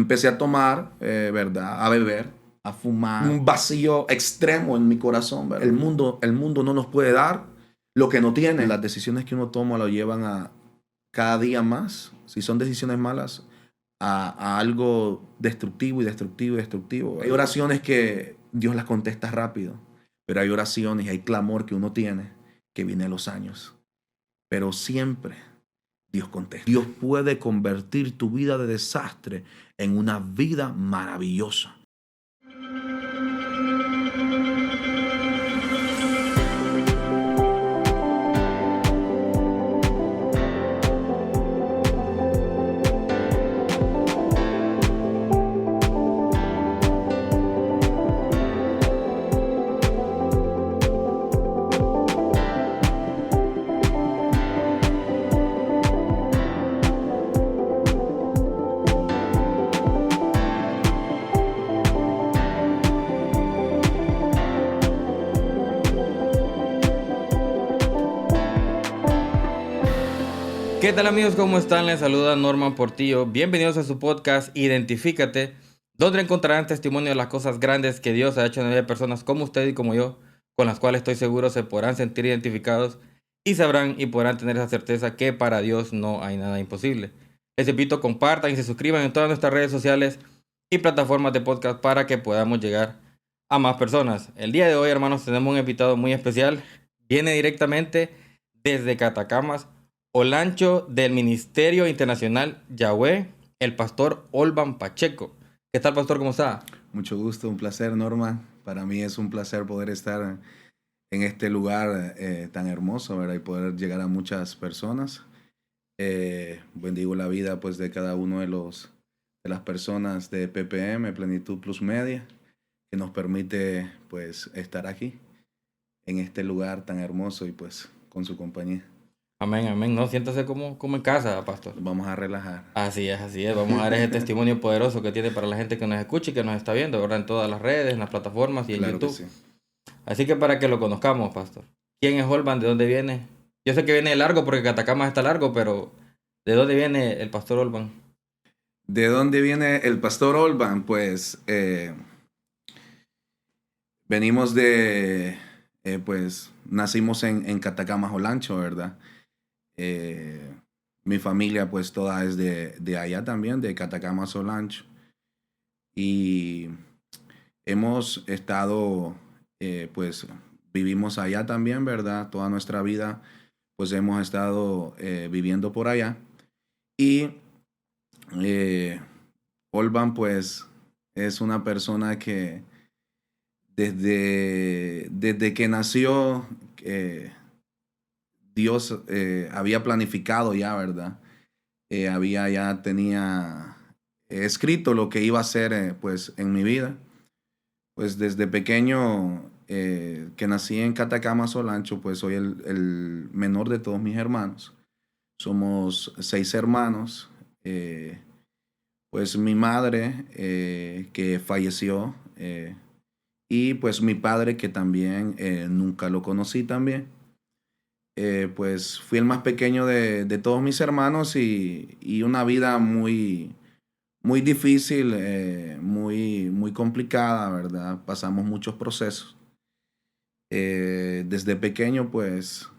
empecé a tomar, ¿verdad? A beber, a fumar. Un vacío extremo en mi corazón, ¿verdad? El mundo no nos puede dar lo que no tiene. Las decisiones que uno toma lo llevan a cada día más, si son decisiones malas, a algo destructivo y destructivo y destructivo, ¿verdad? Hay oraciones que Dios las contesta rápido, pero hay oraciones y hay clamor que uno tiene que viene a los años. Pero siempre Dios contesta. Dios puede convertir tu vida de desastre en una vida maravillosa. ¿Qué tal amigos? ¿Cómo están? Les saluda Norman Portillo. Bienvenidos a su podcast Identifícate, donde encontrarán testimonio de las cosas grandes que Dios ha hecho en la vida de personas como usted y como yo, con las cuales estoy seguro se podrán sentir identificados y sabrán y podrán tener esa certeza que para Dios no hay nada imposible. Les invito a compartan y se suscriban en todas nuestras redes sociales y plataformas de podcast para que podamos llegar a más personas. El día de hoy, hermanos, tenemos un invitado muy especial. Viene directamente desde Catacamas, Olancho, del Ministerio Internacional Yahweh, el pastor Olban Pacheco. ¿Qué tal, pastor? ¿Cómo está? Mucho gusto, un placer, Norma. Para mí es un placer poder estar en este lugar tan hermoso, ¿verdad? Y poder llegar a muchas personas. Bendigo la vida pues de cada uno de las personas de PPM, Plenitud Plus Media, que nos permite pues estar aquí en este lugar tan hermoso y pues con su compañía. Amén, amén. No, siéntase como en casa, pastor. Vamos a relajar. Así es, así es. Vamos a dar ese testimonio poderoso que tiene para la gente que nos escucha y que nos está viendo, ¿verdad? En todas las redes, en las plataformas y en Claro que YouTube. sí. Así que para que lo conozcamos, pastor. ¿Quién es Olban? ¿De dónde viene? Yo sé que viene largo porque Catacamas está largo, pero ¿de dónde viene el pastor Olban? ¿De dónde viene el pastor Olban? Pues venimos pues nacimos en Catacamas, Olancho, ¿verdad? Mi familia pues toda es de allá también, de Catacamas, Olancho. Y hemos estado, pues vivimos allá también, ¿verdad? Toda nuestra vida pues hemos estado viviendo por allá. Y Olban pues es una persona que desde que nació Dios había planificado ya, ¿verdad? Tenía escrito lo que iba a hacer pues en mi vida. Pues desde pequeño que nací en Catacamas, Olancho, pues soy el menor de todos mis hermanos. Somos 6 hermanos. Pues mi madre que falleció y pues mi padre que también nunca lo conocí también. Pues fui el más pequeño de todos mis hermanos y una vida muy, muy difícil, muy complicada, ¿verdad? Pasamos muchos procesos. Desde pequeño, pues,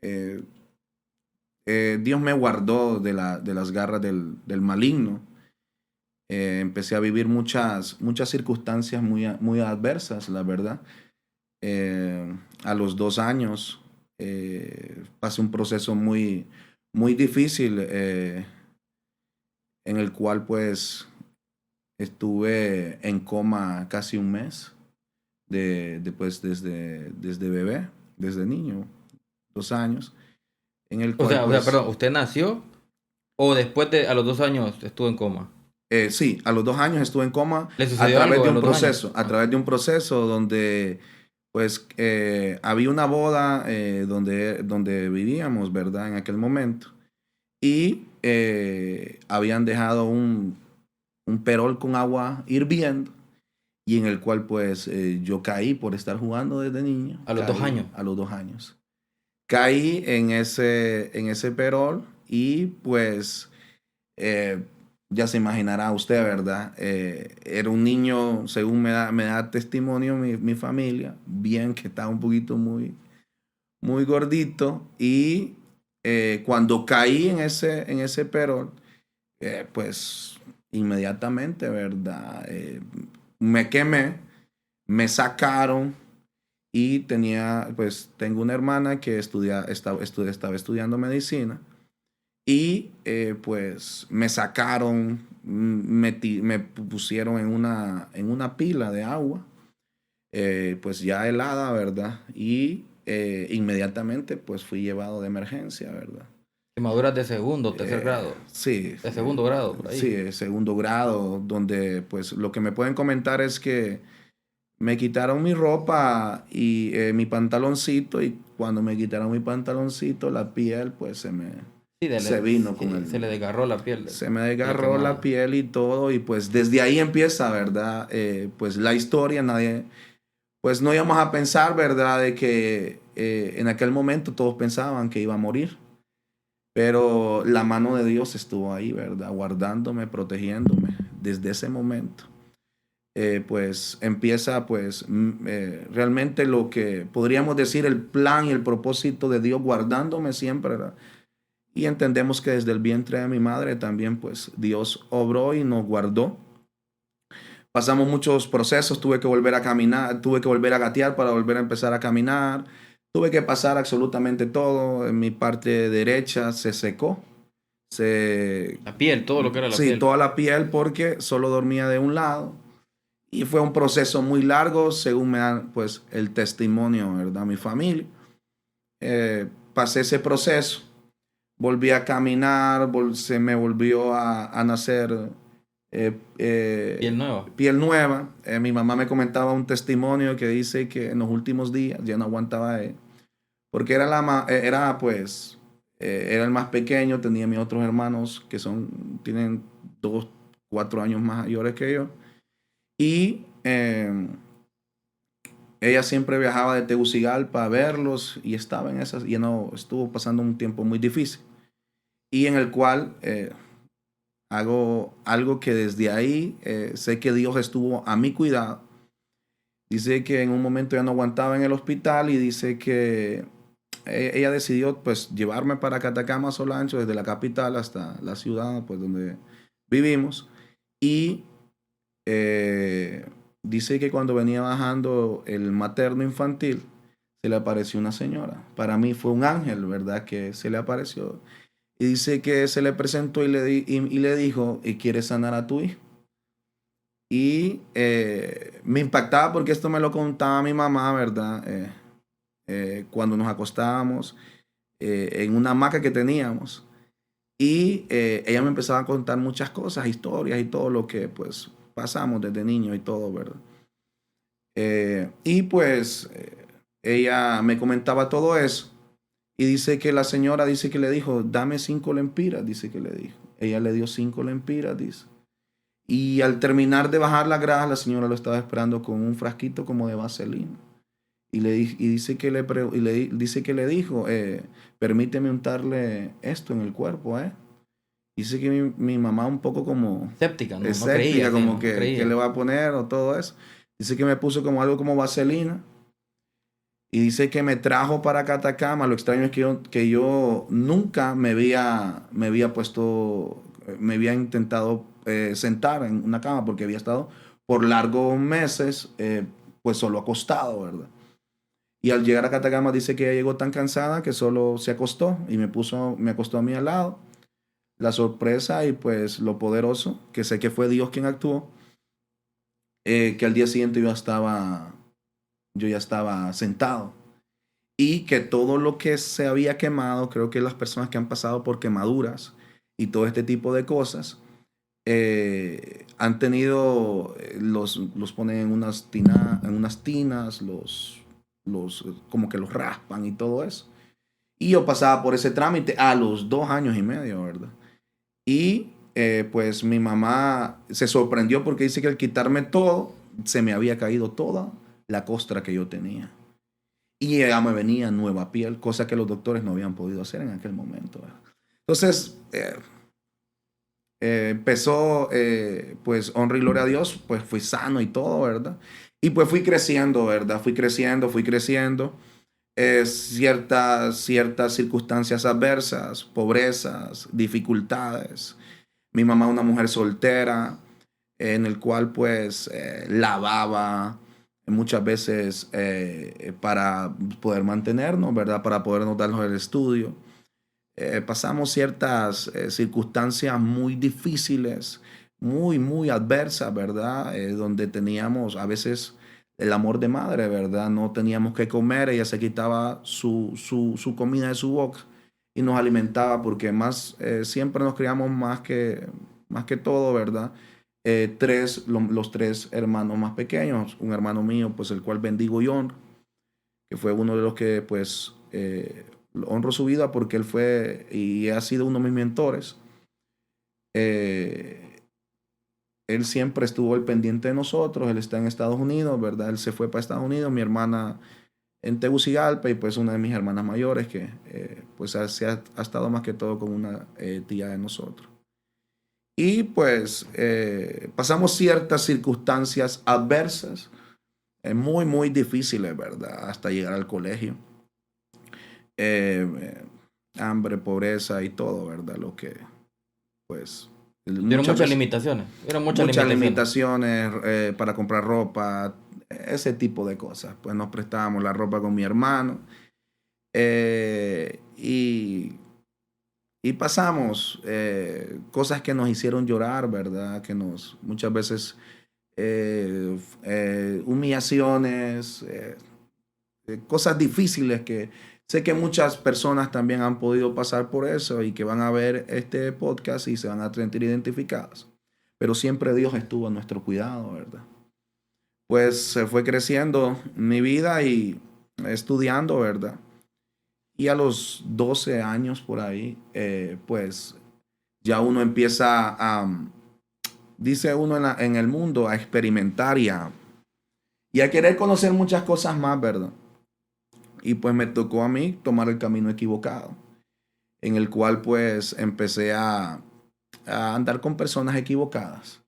eh, Dios me guardó de las garras del maligno. Empecé a vivir muchas circunstancias muy adversas, la verdad. A los 2 años pasé un proceso muy difícil en el cual pues estuve en coma casi un mes pues desde bebé, desde niño, 2 años, en el cual O sea, perdón, ¿usted nació o después de a los 2 años estuvo en coma? Sí, a los 2 años estuve en coma ¿Le sucedió algo a los 2 años? a través de un proceso donde pues había una boda donde vivíamos, ¿verdad? En aquel momento. Y habían dejado un perol con agua hirviendo y en el cual pues yo caí por estar jugando desde niño. ¿A los 2 años? A los 2 años. Caí en ese perol y pues ya se imaginará usted, ¿verdad? Era un niño, según me da testimonio mi familia, bien que estaba un poquito muy gordito. Y cuando caí en ese perol, pues inmediatamente, ¿verdad? Me quemé, me sacaron y tengo una hermana que estaba estudiando medicina. Y pues me sacaron, me pusieron en una pila de agua, pues ya helada, ¿verdad? Y inmediatamente pues fui llevado de emergencia, ¿verdad? Quemaduras de segundo, tercer grado. Sí, De segundo grado, por ahí. sí, segundo grado, donde pues lo que me pueden comentar es que me quitaron mi ropa y mi pantaloncito, y cuando me quitaron mi pantaloncito, la piel pues Sí, se vino con sí, se le desgarró la piel. se me De la desgarró la quemada. piel y todo, y pues desde ahí empieza, ¿verdad? Pues la historia. Pues no íbamos a pensar, ¿verdad? De que en aquel momento todos pensaban que iba a morir, pero la mano de Dios estuvo ahí, ¿verdad? Guardándome, protegiéndome desde ese momento. Pues empieza pues realmente lo que podríamos decir el plan y el propósito de Dios guardándome siempre, ¿verdad? Y entendemos que desde el vientre de mi madre también pues Dios obró y nos guardó. Pasamos muchos procesos, tuve que volver a caminar, tuve que volver a gatear para volver a empezar a caminar. Tuve que pasar absolutamente todo. En mi parte derecha se secó. La piel, todo lo que era la Sí, piel. toda la piel, porque solo dormía de un lado. Y fue un proceso muy largo, según me dan pues el testimonio, ¿verdad? Mi familia. Pasé ese proceso, volví a caminar, se me volvió a nacer Piel nueva. piel nueva. Mi mamá me comentaba un testimonio que dice que en los últimos días ya no aguantaba porque era pues, era el más pequeño. Tenía mis otros hermanos que tienen 2, 4 años más mayores que yo. Y ella siempre viajaba de Tegucigalpa a verlos, y estaba en esas, y no, estuvo pasando un tiempo muy difícil, y en el cual hago algo que desde ahí sé que Dios estuvo a mi cuidado. Dice que en un momento ya no aguantaba en el hospital, y dice que ella decidió pues llevarme para Catacama, Solancho, desde la capital hasta la ciudad pues donde vivimos. Y dice que cuando venía bajando el materno infantil, se le apareció una señora. Para mí fue un ángel, ¿verdad? Que se le apareció. Y dice que se le presentó y le dijo: ¿y quieres sanar a tu hijo? Y me impactaba porque esto me lo contaba mi mamá, ¿verdad? Cuando nos acostábamos en una hamaca que teníamos. Y ella me empezaba a contar muchas cosas, historias y todo lo que pues pasamos desde niño y todo, ¿verdad? Y pues ella me comentaba todo eso. Y dice que la señora dice que le dijo: dame 5 lempiras, dice que le dijo. Ella le dio 5 lempiras, dice. Y al terminar de bajar la grada, la señora lo estaba esperando con un frasquito como de vaselina. Y dice que dice que le dijo: permíteme untarle esto en el cuerpo, ¿eh? Dice que mi mamá un poco como Escéptica, no, no creía, escéptica, sí, como no que le creía. va a poner o todo eso. Dice que me puso como algo como vaselina. Y dice que me trajo para Catacama. Lo extraño es que yo nunca me había puesto, me había intentado sentar en una cama, porque había estado por largos meses pues solo acostado, ¿verdad? Y al llegar a Catacama dice que ella llegó tan cansada que solo se acostó y me acostó a mí al lado. La sorpresa y pues lo poderoso, que sé que fue Dios quien actuó, que al día siguiente yo ya estaba sentado. Y que todo lo que se había quemado, creo que las personas que han pasado por quemaduras y todo este tipo de cosas, han tenido, los ponen en unas tinas, como que los raspan y todo eso. Y yo pasaba por ese trámite a los 2 años y medio, ¿verdad? Y pues mi mamá se sorprendió porque dice que al quitarme todo, se me había caído toda la costra que yo tenía. Y ya me venía nueva piel, cosa que los doctores no habían podido hacer en aquel momento, ¿verdad? Entonces, Empezó, pues, honra y gloria a Dios, pues fui sano y todo, ¿verdad? Y pues fui creciendo, ¿verdad? Fui creciendo. Ciertas circunstancias adversas, pobrezas, dificultades. Mi mamá, una mujer soltera, en el cual pues lavaba muchas veces para poder mantenernos, ¿verdad? Para podernos darnos el estudio. Pasamos ciertas circunstancias muy difíciles, muy adversas, ¿verdad? Donde teníamos a veces el amor de madre, ¿verdad? No teníamos que comer, ella se quitaba su comida de su boca y nos alimentaba porque siempre nos criamos más que todo, ¿verdad? Los tres hermanos más pequeños, un hermano mío, pues el cual bendigo y honro, que fue uno de los que pues honro su vida porque él fue y ha sido uno de mis mentores. Eh, Él siempre estuvo al pendiente de nosotros, él está en Estados Unidos, ¿verdad? Él se fue para Estados Unidos, mi hermana en Tegucigalpa y pues una de mis hermanas mayores que pues ha estado más que todo como una tía de nosotros. Y pues pasamos ciertas circunstancias adversas, muy difíciles, ¿verdad? Hasta llegar al colegio. Hambre, pobreza y todo, ¿verdad? Lo que, pues... Dieron muchas limitaciones. Muchas limitaciones para comprar ropa, ese tipo de cosas. Pues nos prestábamos la ropa con mi hermano. Y pasamos cosas que nos hicieron llorar, ¿verdad? Muchas veces humillaciones, cosas difíciles que sé que muchas personas también han podido pasar por eso y que van a ver este podcast y se van a sentir identificadas. Pero siempre Dios estuvo a nuestro cuidado, ¿verdad? Pues se fue creciendo mi vida y estudiando, ¿verdad? Y a los 12 años por ahí, pues ya uno empieza dice uno en el mundo, a experimentar y a querer conocer muchas cosas más, ¿verdad? Y pues me tocó a mí tomar el camino equivocado, en el cual pues empecé a andar con personas equivocadas,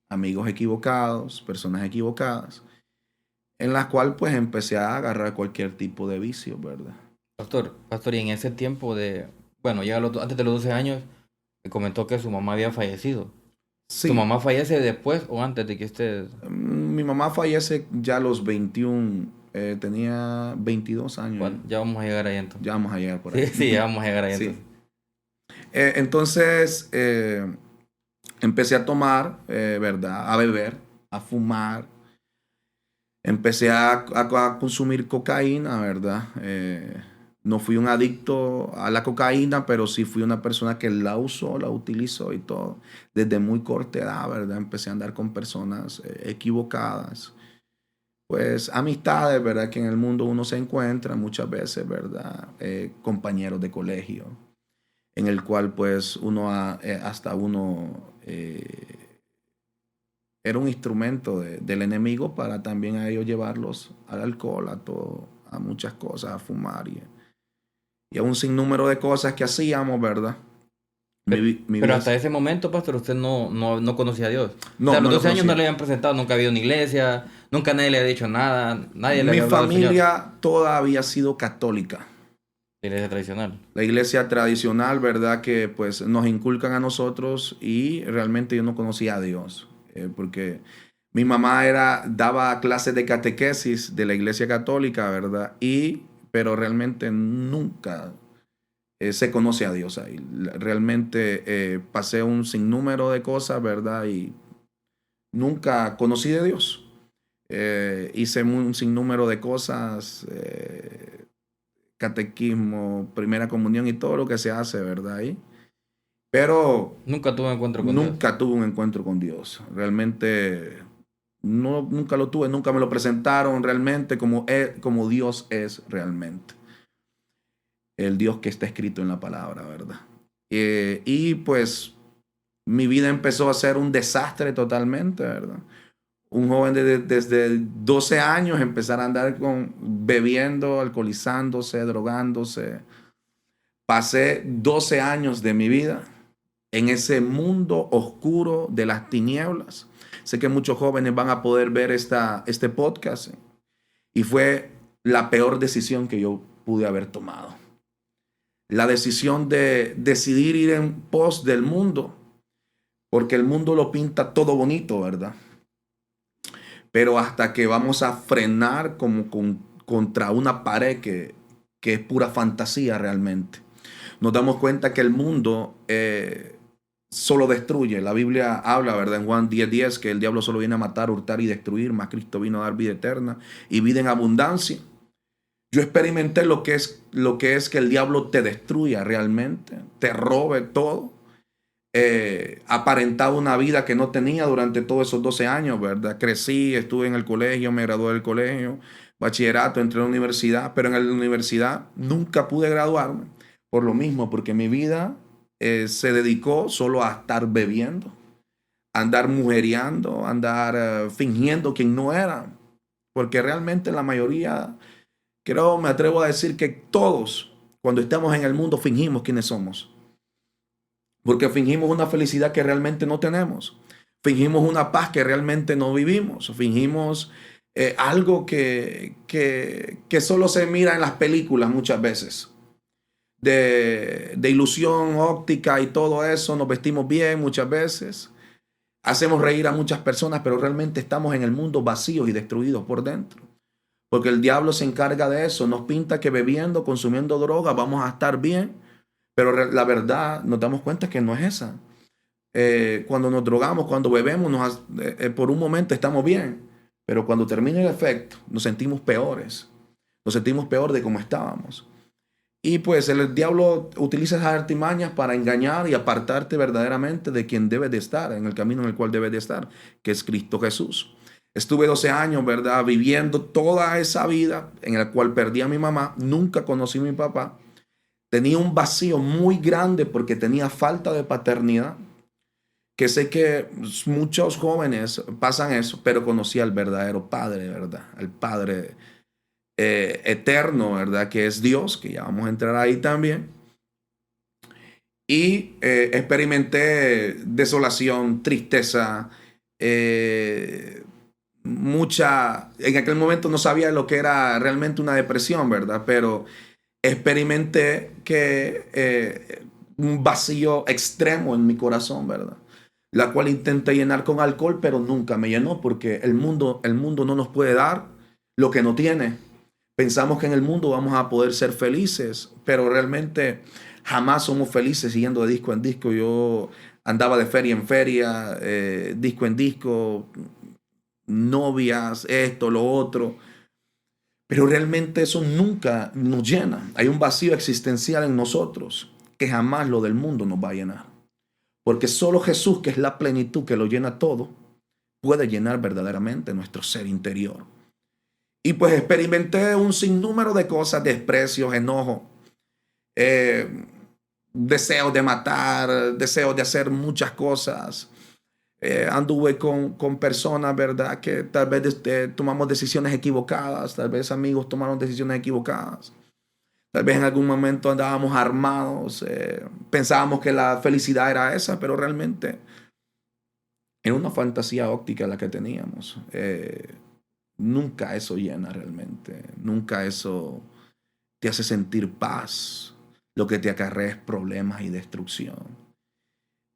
amigos equivocados, personas equivocadas, en las cuales pues empecé a agarrar cualquier tipo de vicio, ¿verdad? Pastor, y en ese tiempo bueno, ya antes de los 12 años, me comentó que su mamá había fallecido. Sí. ¿Tu mamá fallece después o antes de que usted...? Mi mamá fallece ya a los 21, tenía 22 años. Bueno, ya vamos a llegar ahí entonces. Ya vamos a llegar por ahí. Sí, ya vamos a llegar ahí sí. entonces. Entonces, empecé a tomar, ¿verdad? A beber, a fumar. Empecé a consumir cocaína, ¿verdad? No fui un adicto a la cocaína, pero sí fui una persona que la usó, la utilizó y todo. Desde muy corta edad, ¿verdad? Empecé a andar con personas equivocadas. Pues amistades, ¿verdad? Que en el mundo uno se encuentra muchas veces, ¿verdad? Compañeros de colegio, en el cual pues hasta uno era un instrumento del enemigo para también a ellos llevarlos al alcohol, a todo, a muchas cosas, a fumar y a un sinnúmero de cosas que hacíamos, ¿verdad? Pero hasta ese momento, pastor, usted no conocía a Dios. No, o sea, a los no lo 12 años conocía. no le habían presentado, nunca había una iglesia, nunca nadie le había dicho nada, nadie le Mi había hablado del Señor. familia toda había sido católica. Iglesia tradicional. La iglesia tradicional, ¿verdad? Que pues nos inculcan a nosotros y realmente yo no conocía a Dios. Porque mi mamá daba clases de catequesis de la iglesia católica, ¿verdad? Pero realmente nunca se conoce a Dios ahí. Realmente pasé un sinnúmero de cosas, ¿verdad? Y nunca conocí de Dios. Hice un sinnúmero de cosas, catequismo, primera comunión y todo lo que se hace, ¿verdad? Ahí. Pero nunca tuve un encuentro con Dios. Nunca tuve un encuentro con Dios. Realmente nunca lo tuve, nunca me lo presentaron realmente como Dios es realmente. El Dios que está escrito en la palabra, ¿verdad? Y pues mi vida empezó a ser un desastre totalmente, ¿verdad? Un joven desde 12 años empezar a andar bebiendo, alcoholizándose, drogándose. Pasé 12 años de mi vida en ese mundo oscuro de las tinieblas. Sé que muchos jóvenes van a poder ver este podcast y fue la peor decisión que yo pude haber tomado. La decisión de decidir ir en pos del mundo, porque el mundo lo pinta todo bonito, ¿verdad? Pero hasta que vamos a frenar como contra una pared que es pura fantasía realmente, nos damos cuenta que el mundo solo destruye. La Biblia habla, ¿verdad? En Juan 10:10, que el diablo solo viene a matar, hurtar y destruir, mas Cristo vino a dar vida eterna y vida en abundancia. Yo experimenté lo que es que el diablo te destruya realmente, te robe todo. Aparentaba una vida que no tenía durante todos esos 12 años, ¿verdad? Crecí, estuve en el colegio, me gradué del colegio, bachillerato, entré a la universidad, pero en la universidad nunca pude graduarme por lo mismo, porque mi vida se dedicó solo a estar bebiendo, a andar mujeriando, a andar fingiendo quien no era, porque realmente la mayoría, creo, me atrevo a decir que todos, cuando estamos en el mundo, fingimos quiénes somos. Porque fingimos una felicidad que realmente no tenemos. Fingimos una paz que realmente no vivimos. Fingimos algo que solo se mira en las películas muchas veces. De ilusión óptica y todo eso. Nos vestimos bien muchas veces. Hacemos reír a muchas personas, pero realmente estamos en el mundo vacíos y destruidos por dentro. Porque el diablo se encarga de eso. Nos pinta que bebiendo, consumiendo droga, vamos a estar bien. Pero la verdad nos damos cuenta que no es esa. Cuando nos drogamos, cuando bebemos, por un momento estamos bien. Pero cuando termina el efecto, nos sentimos peores. Nos sentimos peor de cómo estábamos. Y pues el diablo utiliza esas artimañas para engañar y apartarte verdaderamente de quien debes de estar, en el camino en el cual debes de estar, que es Cristo Jesús. Estuve 12 años, ¿verdad? Viviendo toda esa vida en la cual perdí a mi mamá. Nunca conocí a mi papá. Tenía un vacío muy grande porque tenía falta de paternidad, que sé que muchos jóvenes pasan eso, pero conocí al verdadero Padre, ¿verdad? Al Padre eterno, ¿verdad? Que es Dios, que ya vamos a entrar ahí también. Y experimenté desolación, tristeza, en aquel momento no sabía lo que era realmente una depresión, ¿verdad? Pero experimenté un vacío extremo en mi corazón, ¿verdad? La cual intenté llenar con alcohol, pero nunca me llenó porque el mundo no nos puede dar lo que no tiene. Pensamos que en el mundo vamos a poder ser felices, pero realmente jamás somos felices yendo de disco en disco. Yo andaba de feria en feria, disco en disco, novias, esto, lo otro. Pero realmente eso nunca nos llena. Hay un vacío existencial en nosotros que jamás lo del mundo nos va a llenar. Porque solo Jesús, que es la plenitud que lo llena todo, puede llenar verdaderamente nuestro ser interior. Y pues experimenté un sinnúmero de cosas, desprecios, enojo, deseos de matar, deseos de hacer muchas cosas. Anduve con personas, ¿verdad? Que tal vez tomamos decisiones equivocadas, tal vez amigos tomaron decisiones equivocadas. Tal vez en algún momento andábamos armados, pensábamos que la felicidad era esa, pero realmente era una fantasía óptica la que teníamos. Nunca eso llena realmente, nunca eso te hace sentir paz. Lo que te acarrea es problemas y destrucción.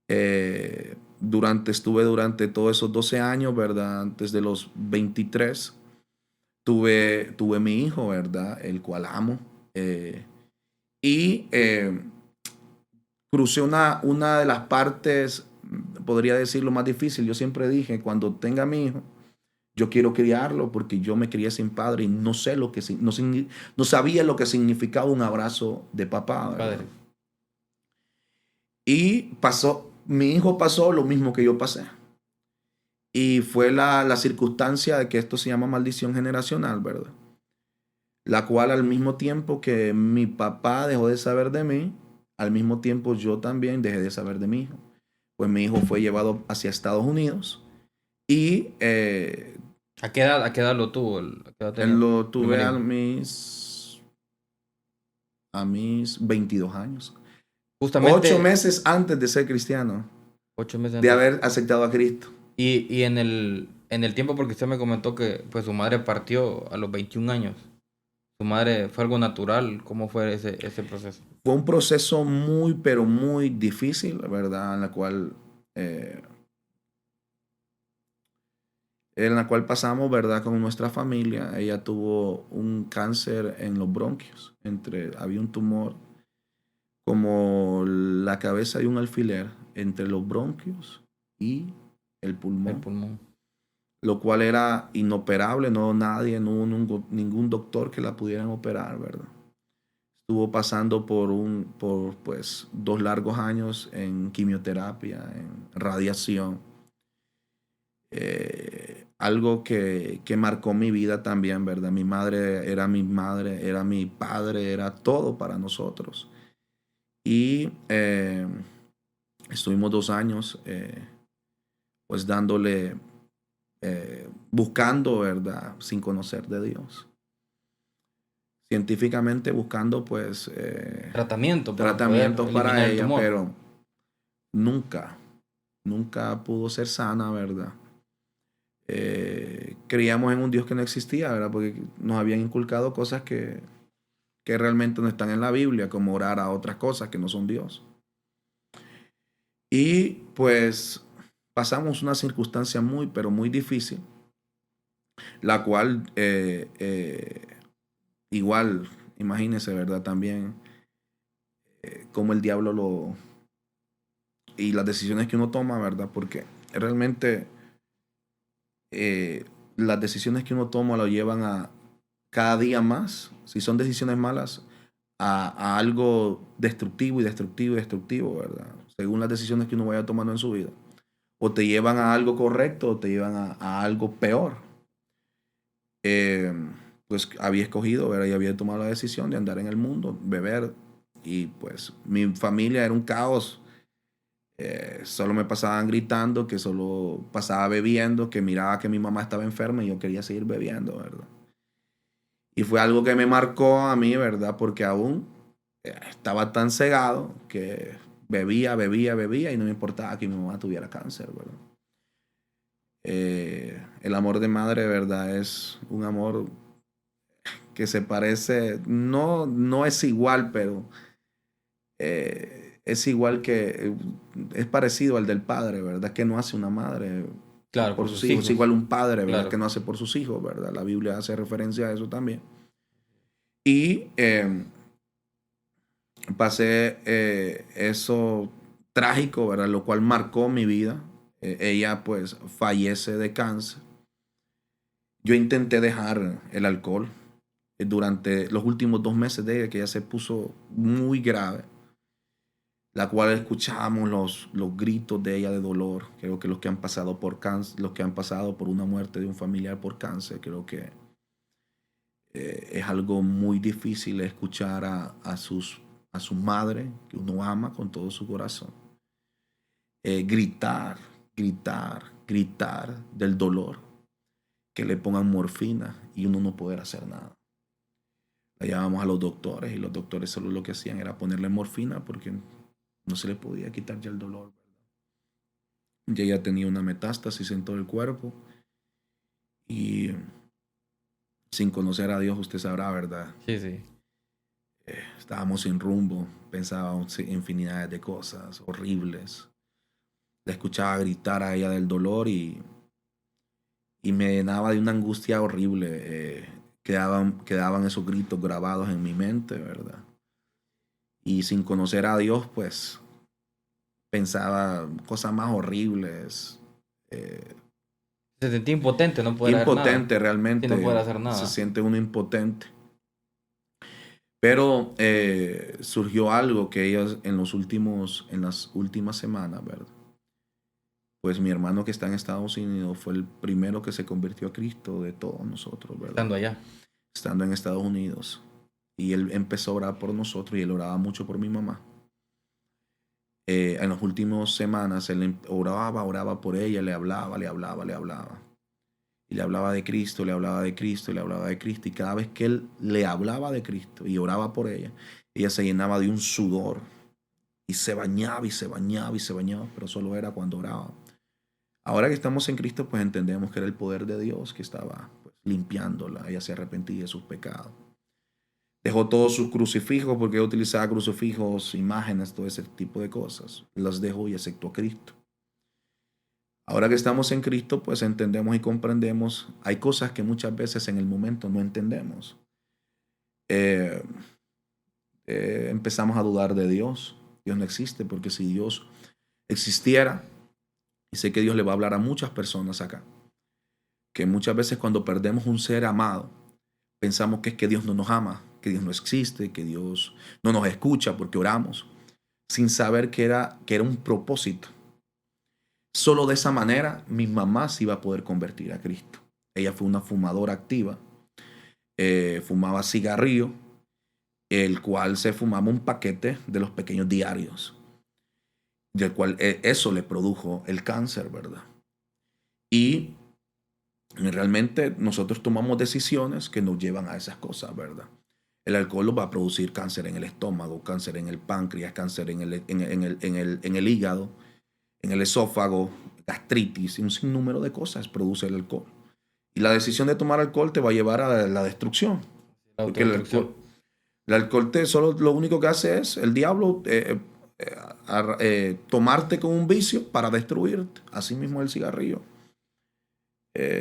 Estuve durante todos esos 12 años, ¿verdad? Antes de los 23, tuve mi hijo, ¿verdad? El cual amo. Y crucé una de las partes, podría decirlo, más difícil. Yo siempre dije, cuando tenga mi hijo, yo quiero criarlo porque yo me crié sin padre y no sé no sabía lo que significaba un abrazo de papá, ¿verdad? Padre. Y mi hijo pasó lo mismo que yo pasé. Y fue la circunstancia de que esto se llama maldición generacional, ¿verdad? La cual al mismo tiempo que mi papá dejó de saber de mí, al mismo tiempo yo también dejé de saber de mi hijo. Pues mi hijo fue llevado hacia Estados Unidos y... ¿A qué edad lo tuvo? Él lo tuve a mis 22 años. Justamente 8 meses antes de ser cristiano. 8 meses De antes. haber aceptado a Cristo. Y en el tiempo, porque usted me comentó que pues su madre partió a los 21 años. Su madre fue algo natural. ¿Cómo fue ese proceso? Fue un proceso muy, pero muy difícil, ¿verdad? En la cual pasamos, ¿verdad? Con nuestra familia. Ella tuvo un cáncer en los bronquios. Había un tumor como la cabeza de un alfiler entre los bronquios y el pulmón. El pulmón. Lo cual era inoperable, no hubo ningún doctor que la pudieran operar, ¿verdad? Estuvo pasando por pues 2 largos años en quimioterapia, en radiación. Algo que marcó mi vida también, ¿verdad? Mi madre, era mi padre, era todo para nosotros. Y estuvimos 2 años pues dándole, buscando, ¿verdad? Sin conocer de Dios. Científicamente buscando pues Tratamientos para ella, pero nunca pudo ser sana, ¿verdad? Creíamos en un Dios que no existía, ¿verdad? Porque nos habían inculcado cosas que realmente no están en la Biblia, como orar a otras cosas que no son Dios. Y pues pasamos una circunstancia muy, pero muy difícil, la cual igual, imagínense, ¿verdad? También cómo el diablo y las decisiones que uno toma, ¿verdad? Porque realmente las decisiones que uno toma lo llevan a cada día más, si son decisiones malas, a algo destructivo y destructivo y destructivo, ¿verdad? Según las decisiones que uno vaya tomando en su vida. O te llevan a algo correcto o te llevan a algo peor. Pues había escogido, ¿verdad? Y había tomado la decisión de andar en el mundo, beber. Y pues mi familia era un caos. Solo me pasaban gritando, que solo pasaba bebiendo, que miraba que mi mamá estaba enferma y yo quería seguir bebiendo, ¿verdad? Y fue algo que me marcó a mí, ¿verdad? Porque aún estaba tan cegado que bebía y no me importaba que mi mamá tuviera cáncer, ¿verdad? El amor de madre, ¿verdad? Es un amor que se parece, no es igual, pero es igual es parecido al del padre, ¿verdad? Que no hace una madre claro, por sus hijos, igual un padre, ¿verdad? Claro. Que no hace por sus hijos, ¿verdad? La Biblia hace referencia a eso también. Y pasé eso trágico, ¿verdad? Lo cual marcó mi vida. Ella pues fallece de cáncer. Yo intenté dejar el alcohol durante los últimos 2 meses de ella, que ella se puso muy grave, la cual escuchábamos los gritos de ella de dolor. Creo que los que han pasado por cáncer, los que han pasado por una muerte de un familiar por cáncer, creo que es algo muy difícil escuchar a su madre, que uno ama con todo su corazón, gritar del dolor, que le pongan morfina y uno no poder hacer nada. La llevábamos a los doctores y los doctores solo lo que hacían era ponerle morfina porque no se le podía quitar ya el dolor, ¿verdad? Y ella tenía una metástasis en todo el cuerpo y sin conocer a Dios, usted sabrá, ¿verdad? Sí. Estábamos sin rumbo, pensábamos infinidades de cosas horribles. La escuchaba gritar a ella del dolor y me llenaba de una angustia horrible. Quedaban esos gritos grabados en mi mente, ¿verdad? Y sin conocer a Dios, pues pensaba cosas más horribles. Se sentía impotente, no poder impotente hacer nada. realmente. Sí, no poder hacer nada. Se siente uno impotente. Pero surgió algo que ellos en las últimas semanas, ¿verdad? Pues mi hermano que está en Estados Unidos fue el primero que se convirtió a Cristo de todos nosotros, ¿verdad? Estando allá. Estando en Estados Unidos. Y él empezó a orar por nosotros y él oraba mucho por mi mamá. En las últimas semanas él oraba por ella, le hablaba. Y le hablaba de Cristo, le hablaba de Cristo, le hablaba de Cristo. Y cada vez que él le hablaba de Cristo y oraba por ella, ella se llenaba de un sudor. Y se bañaba y se bañaba y se bañaba, pero solo era cuando oraba. Ahora que estamos en Cristo, pues entendemos que era el poder de Dios que estaba pues, limpiándola. Ella se arrepentía de sus pecados. Dejó todos sus crucifijos porque ella utilizaba crucifijos, imágenes, todo ese tipo de cosas. Las dejó y aceptó a Cristo. Ahora que estamos en Cristo, pues entendemos y comprendemos. Hay cosas que muchas veces en el momento no entendemos. Empezamos a dudar de Dios. Dios no existe, porque si Dios existiera, y sé que Dios le va a hablar a muchas personas acá, que muchas veces cuando perdemos un ser amado, pensamos que es que Dios no nos ama, que Dios no existe, que Dios no nos escucha porque oramos, sin saber que era un propósito. Solo de esa manera mi mamá se iba a poder convertir a Cristo. Ella fue una fumadora activa, fumaba cigarrillo, el cual se fumaba un paquete de los pequeños diarios, del cual eso le produjo el cáncer, ¿verdad? Y realmente nosotros tomamos decisiones que nos llevan a esas cosas, ¿verdad? El alcohol va a producir cáncer en el estómago, cáncer en el páncreas, cáncer en el hígado, en el esófago, gastritis, y un sinnúmero de cosas produce el alcohol. Y la decisión de tomar alcohol te va a llevar a la destrucción. Porque el alcohol solo lo único que hace es el diablo tomarte con un vicio para destruirte. Así mismo el cigarrillo.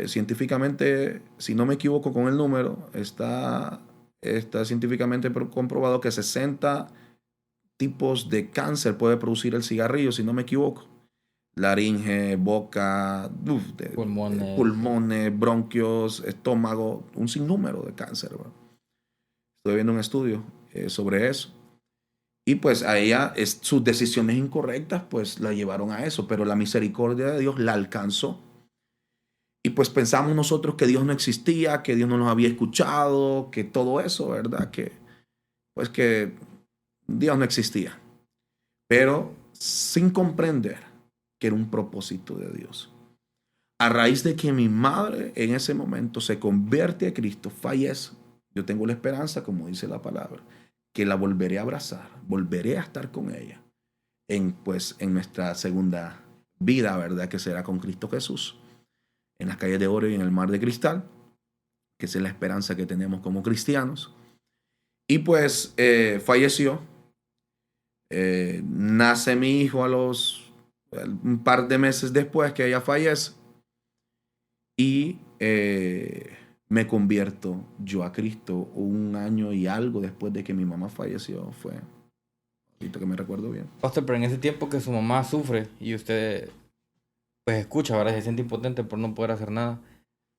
Científicamente, si no me equivoco con el número, está científicamente comprobado que 60 tipos de cáncer puede producir el cigarrillo, si no me equivoco. Laringe, boca, pulmones, bronquios, estómago, un sinnúmero de cáncer, ¿verdad? Estoy viendo un estudio sobre eso. Y pues a ella, sus decisiones incorrectas, pues la llevaron a eso, pero la misericordia de Dios la alcanzó. Y pues pensamos nosotros que Dios no existía, que Dios no nos había escuchado, que todo eso, ¿verdad? Que Dios no existía. Pero sin comprender que era un propósito de Dios. A raíz de que mi madre en ese momento se convierte a Cristo, fallece, yo tengo la esperanza, como dice la palabra, que la volveré a abrazar, volveré a estar con ella en nuestra segunda vida, ¿verdad? Que será con Cristo Jesús, en las calles de oro y en el mar de cristal, que es la esperanza que tenemos como cristianos. Y pues falleció. Nace mi hijo un par de meses después que ella fallece. Y me convierto yo a Cristo 1 año y algo después de que mi mamá falleció. Fue ahorita que me recuerdo bien. Pastor, pero en ese tiempo que su mamá sufre y usted pues escucha, ¿verdad? Se siente impotente por no poder hacer nada.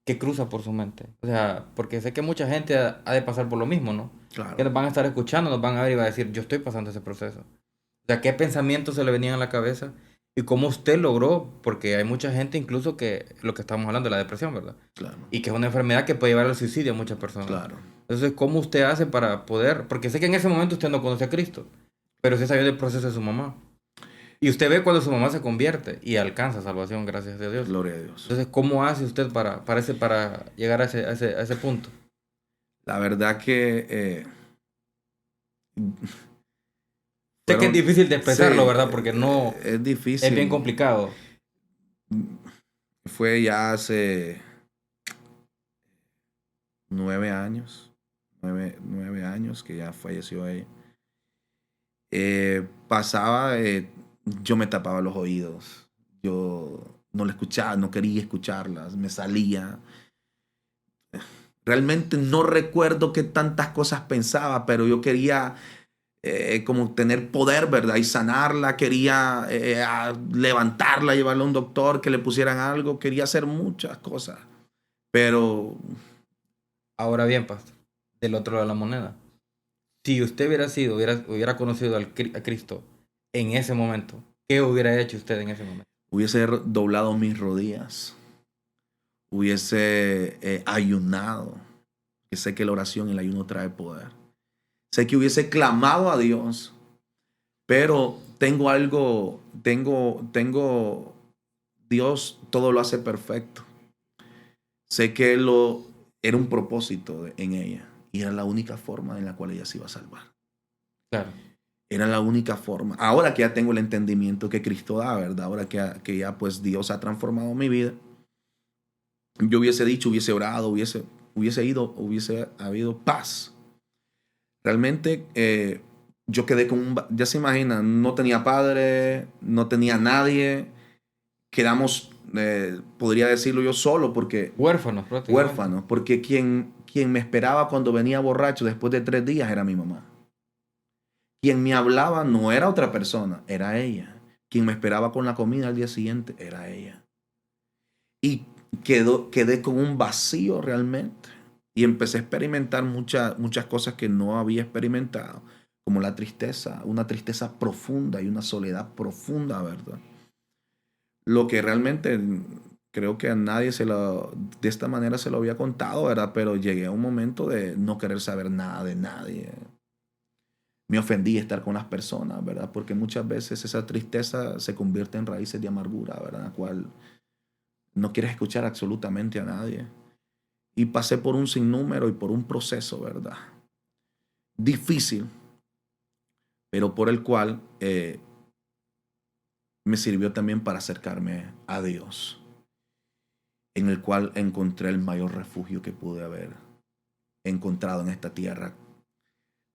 ¿Qué cruza por su mente? O sea, porque sé que mucha gente ha de pasar por lo mismo, ¿no? Claro. Que nos van a estar escuchando, nos van a ver y va a decir, yo estoy pasando ese proceso. O sea, ¿qué pensamientos se le venían a la cabeza? Y cómo usted logró, porque hay mucha gente incluso que, lo que estamos hablando de la depresión, ¿verdad? Claro. Y que es una enfermedad que puede llevar al suicidio a muchas personas. Claro. Entonces, ¿cómo usted hace para poder? Porque sé que en ese momento usted no conoce a Cristo, pero usted sabía del proceso de su mamá. Y usted ve cuando su mamá se convierte y alcanza salvación, gracias a Dios. Gloria a Dios. Entonces, ¿cómo hace usted para llegar a ese punto? La verdad que... Sé que es difícil de expresarlo, sí, ¿verdad? Porque no... Es difícil. Es bien complicado. Fue ya hace 9 años. 9 años que ya falleció ella. Pasaba... yo me tapaba los oídos. Yo no la escuchaba, no quería escucharlas. Me salía. Realmente no recuerdo qué tantas cosas pensaba, pero yo quería como tener poder, ¿verdad? Y sanarla, quería levantarla, llevarla a un doctor, que le pusieran algo, quería hacer muchas cosas. Pero... Ahora bien, pastor, del otro lado de la moneda. Si usted hubiera conocido a Cristo en ese momento, ¿qué hubiera hecho usted en ese momento? Hubiese doblado mis rodillas. Hubiese ayunado. Que sé que la oración y el ayuno trae poder. Sé que hubiese clamado a Dios. Pero tengo algo, Dios todo lo hace perfecto. Sé que era un propósito en ella. Y era la única forma en la cual ella se iba a salvar. Claro. Era la única forma. Ahora que ya tengo el entendimiento que Cristo da, ¿verdad? Ahora que ya pues Dios ha transformado mi vida, yo hubiese dicho, hubiese orado, hubiese habido paz. Realmente yo quedé con ya se imaginan, no tenía padre, no tenía nadie. Quedamos, podría decirlo yo solo, porque Huérfanos, prácticamente. huérfanos, porque quien me esperaba cuando venía borracho después de 3 días era mi mamá. Quien me hablaba no era otra persona, era ella. Quien me esperaba con la comida al día siguiente era ella. Y quedé con un vacío realmente. Y empecé a experimentar muchas cosas que no había experimentado, como la tristeza, una tristeza profunda y una soledad profunda, ¿verdad? Lo que realmente creo que a nadie de esta manera se lo había contado, ¿verdad? Pero llegué a un momento de no querer saber nada de nadie. Me ofendí estar con las personas, ¿verdad? Porque muchas veces esa tristeza se convierte en raíces de amargura, ¿verdad? La cual no quieres escuchar absolutamente a nadie. Y pasé por un sinnúmero y por un proceso, ¿verdad? Difícil, pero por el cual me sirvió también para acercarme a Dios, en el cual encontré el mayor refugio que pude haber encontrado en esta tierra,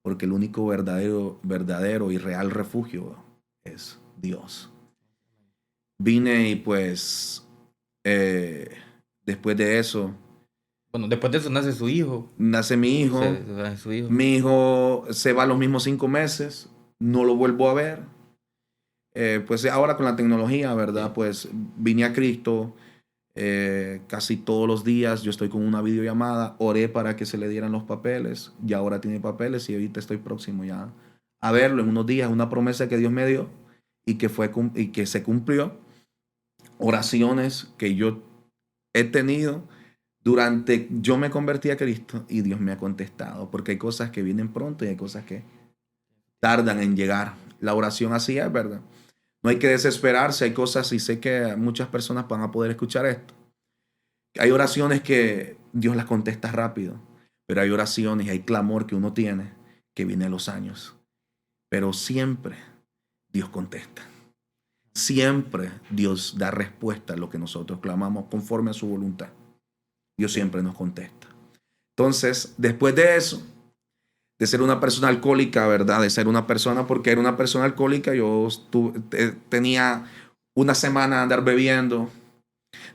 porque el único verdadero y real refugio es Dios. Vine y pues después de eso, Bueno, después de eso nace su hijo. nace mi hijo. Nace su hijo. Mi hijo se va los mismos 5 meses, no lo vuelvo a ver. Pues ahora con la tecnología, ¿verdad? Pues vine a Cristo casi todos los días. Yo estoy con una videollamada, oré para que se le dieran los papeles, y ahora tiene papeles y ahorita estoy próximo ya a verlo en unos días. Una promesa que Dios me dio y que se cumplió. Oraciones que yo he tenido yo me convertí a Cristo y Dios me ha contestado, porque hay cosas que vienen pronto y hay cosas que tardan en llegar. La oración así es, ¿verdad? No hay que desesperarse, hay cosas, y sé que muchas personas van a poder escuchar esto. Hay oraciones que Dios las contesta rápido, pero hay oraciones y hay clamor que uno tiene que viene a los años. Pero siempre Dios contesta. Siempre Dios da respuesta a lo que nosotros clamamos conforme a su voluntad. Dios siempre nos contesta. Entonces, después de eso, de ser una persona alcohólica, ¿verdad? De ser una persona, porque era una persona alcohólica, yo tenía una semana de andar bebiendo,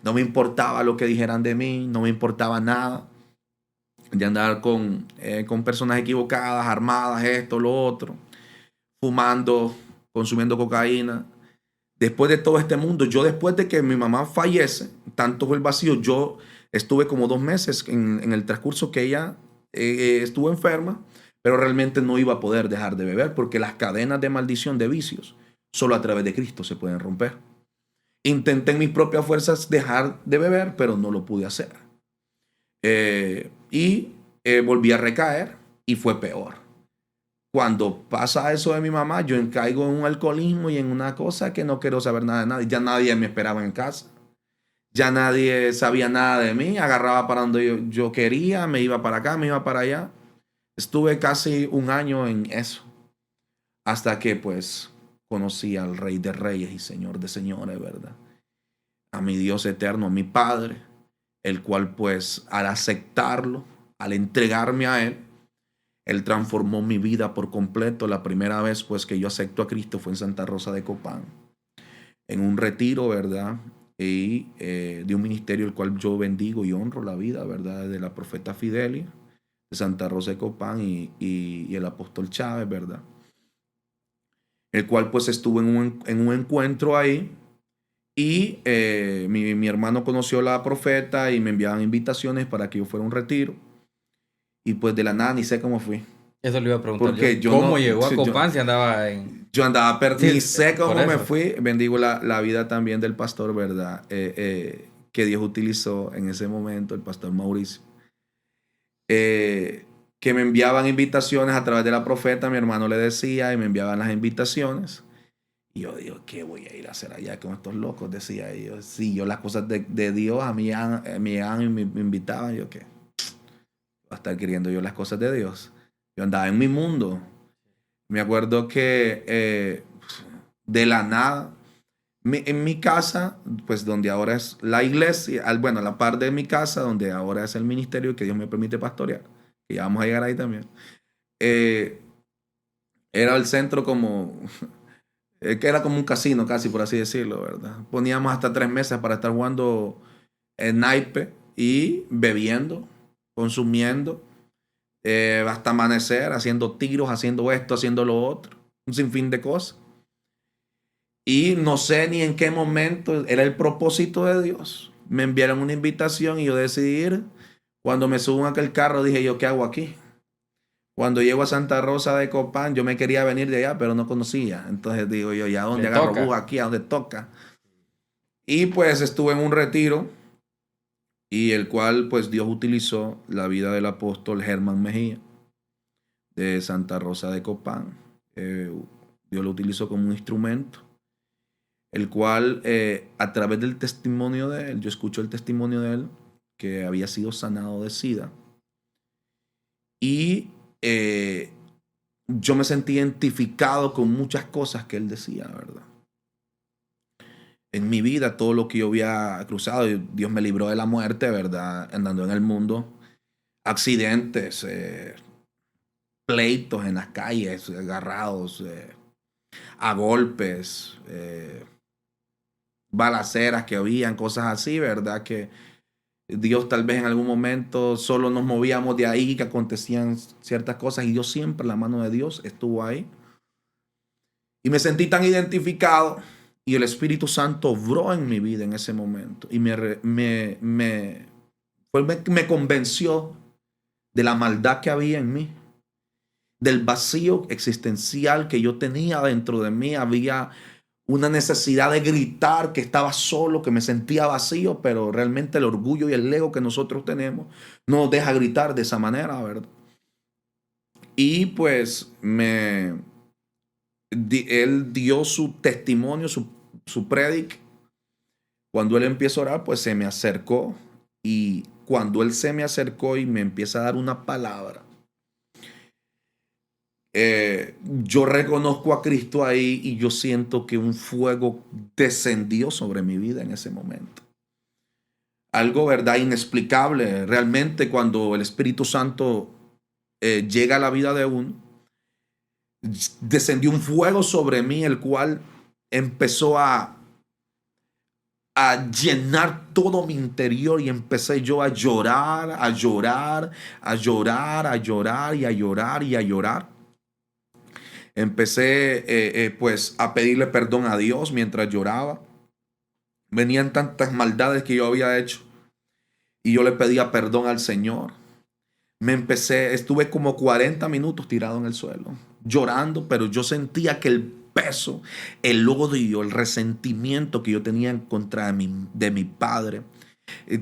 no me importaba lo que dijeran de mí, no me importaba nada, de andar con personas equivocadas, armadas, esto, lo otro, fumando, consumiendo cocaína. Después de todo este mundo, yo después de que mi mamá fallece, tanto fue el vacío, yo estuve como 2 meses en el transcurso que ella estuvo enferma, pero realmente no iba a poder dejar de beber porque las cadenas de maldición de vicios solo a través de Cristo se pueden romper. Intenté en mis propias fuerzas dejar de beber, pero no lo pude hacer. Volví a recaer y fue peor. Cuando pasa eso de mi mamá, yo caigo en un alcoholismo y en una cosa que no quiero saber nada de nadie. Ya nadie me esperaba en casa. Ya nadie sabía nada de mí. Agarraba para donde yo quería, me iba para acá, me iba para allá. Estuve casi 1 año en eso. Hasta que pues conocí al Rey de Reyes y Señor de Señores, ¿verdad? A mi Dios eterno, a mi Padre, el cual pues al aceptarlo, al entregarme a Él transformó mi vida por completo. La primera vez pues que yo acepto a Cristo fue en Santa Rosa de Copán, en un retiro, ¿verdad? Y de un ministerio el cual yo bendigo y honro la vida, ¿verdad? De la profeta Fidelia, de Santa Rosa de Copán y el apóstol Chávez, ¿verdad? El cual pues estuvo en un encuentro ahí y mi hermano conoció a la profeta y me enviaban invitaciones para que yo fuera a un retiro. Y pues de la nada ni sé cómo fui. Eso le iba a preguntar. Porque ¿Cómo llegó a Copán si andaba en...? Yo andaba perdido. Ni sé cómo me eso. fui. Bendigo la vida también del pastor, ¿verdad? Que Dios utilizó en ese momento, el pastor Mauricio. Que me enviaban invitaciones a través de la profeta. Mi hermano le decía y me enviaban las invitaciones. Y yo digo, ¿qué voy a ir a hacer allá con estos locos? Decía ellos. Sí, yo las cosas de Dios a mí me invitaban. Yo, ¿qué? A estar queriendo yo las cosas de Dios. Yo andaba en mi mundo. Me acuerdo que de la nada, en mi casa, pues donde ahora es la iglesia, bueno, a la par de mi casa, donde ahora es el ministerio que Dios me permite pastorear, que ya vamos a llegar ahí también, eh, era el centro como, que era como un casino casi, por así decirlo, ¿verdad? Poníamos hasta 3 mesas para estar jugando naipe y bebiendo, consumiendo, hasta amanecer, haciendo tiros, haciendo esto, haciendo lo otro, un sinfín de cosas. Y no sé ni en qué momento era el propósito de Dios. Me enviaron una invitación y yo decidí ir. Cuando me subo en aquel carro dije yo, ¿qué hago aquí? Cuando llego a Santa Rosa de Copán, yo me quería venir de allá, pero no conocía. Entonces digo yo, ¿ya dónde agarro bus aquí? ¿A dónde toca? Y pues estuve en un retiro y el cual pues Dios utilizó la vida del apóstol Germán Mejía de Santa Rosa de Copán. Dios lo utilizó como un instrumento, el cual a través del testimonio de él, yo escucho el testimonio de él, que había sido sanado de SIDA. Y yo me sentí identificado con muchas cosas que él decía, ¿verdad? En mi vida, todo lo que yo había cruzado, Dios me libró de la muerte, ¿verdad? Andando en el mundo. Accidentes, pleitos en las calles, agarrados a golpes, balaceras que habían, cosas así, ¿verdad? Que Dios tal vez en algún momento solo nos movíamos de ahí, que acontecían ciertas cosas y Dios siempre, la mano de Dios estuvo ahí. Y me sentí tan identificado y el Espíritu Santo obró en mi vida en ese momento y me convenció de la maldad que había en mí, del vacío existencial que yo tenía dentro de mí. Había una necesidad de gritar, que estaba solo, que me sentía vacío, pero realmente el orgullo y el ego que nosotros tenemos no nos deja gritar de esa manera, ¿verdad? Y pues él dio su testimonio, su prédica. Cuando él empieza a orar, pues se me acercó, y cuando él se me acercó y me empieza a dar una palabra, yo reconozco a Cristo ahí y yo siento que un fuego descendió sobre mi vida en ese momento. Algo, ¿verdad? Inexplicable. Realmente cuando el Espíritu Santo llega a la vida de uno, descendió un fuego sobre mí, el cual empezó a llenar todo mi interior y empecé yo a llorar, a llorar, a llorar, a llorar y a llorar y a llorar. Empecé pues a pedirle perdón a Dios mientras lloraba. Venían tantas maldades que yo había hecho y yo le pedía perdón al Señor. Estuve como 40 minutos tirado en el suelo, llorando, pero yo sentía que el peso, el odio, el resentimiento que yo tenía en contra de mi padre,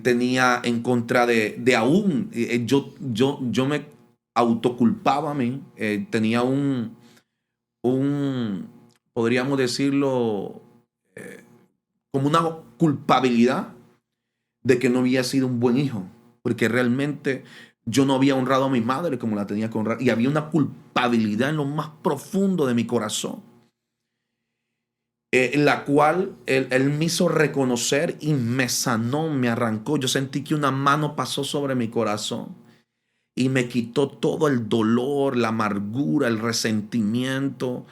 tenía en contra de aún, yo me autoculpaba a mí, tenía podríamos decirlo, como una culpabilidad de que no había sido un buen hijo, porque realmente yo no había honrado a mi madre como la tenía que honrar, y había una culpabilidad en lo más profundo de mi corazón, la cual él me hizo reconocer y me sanó, me arrancó. Yo sentí que una mano pasó sobre mi corazón y me quitó todo el dolor, la amargura, el resentimiento,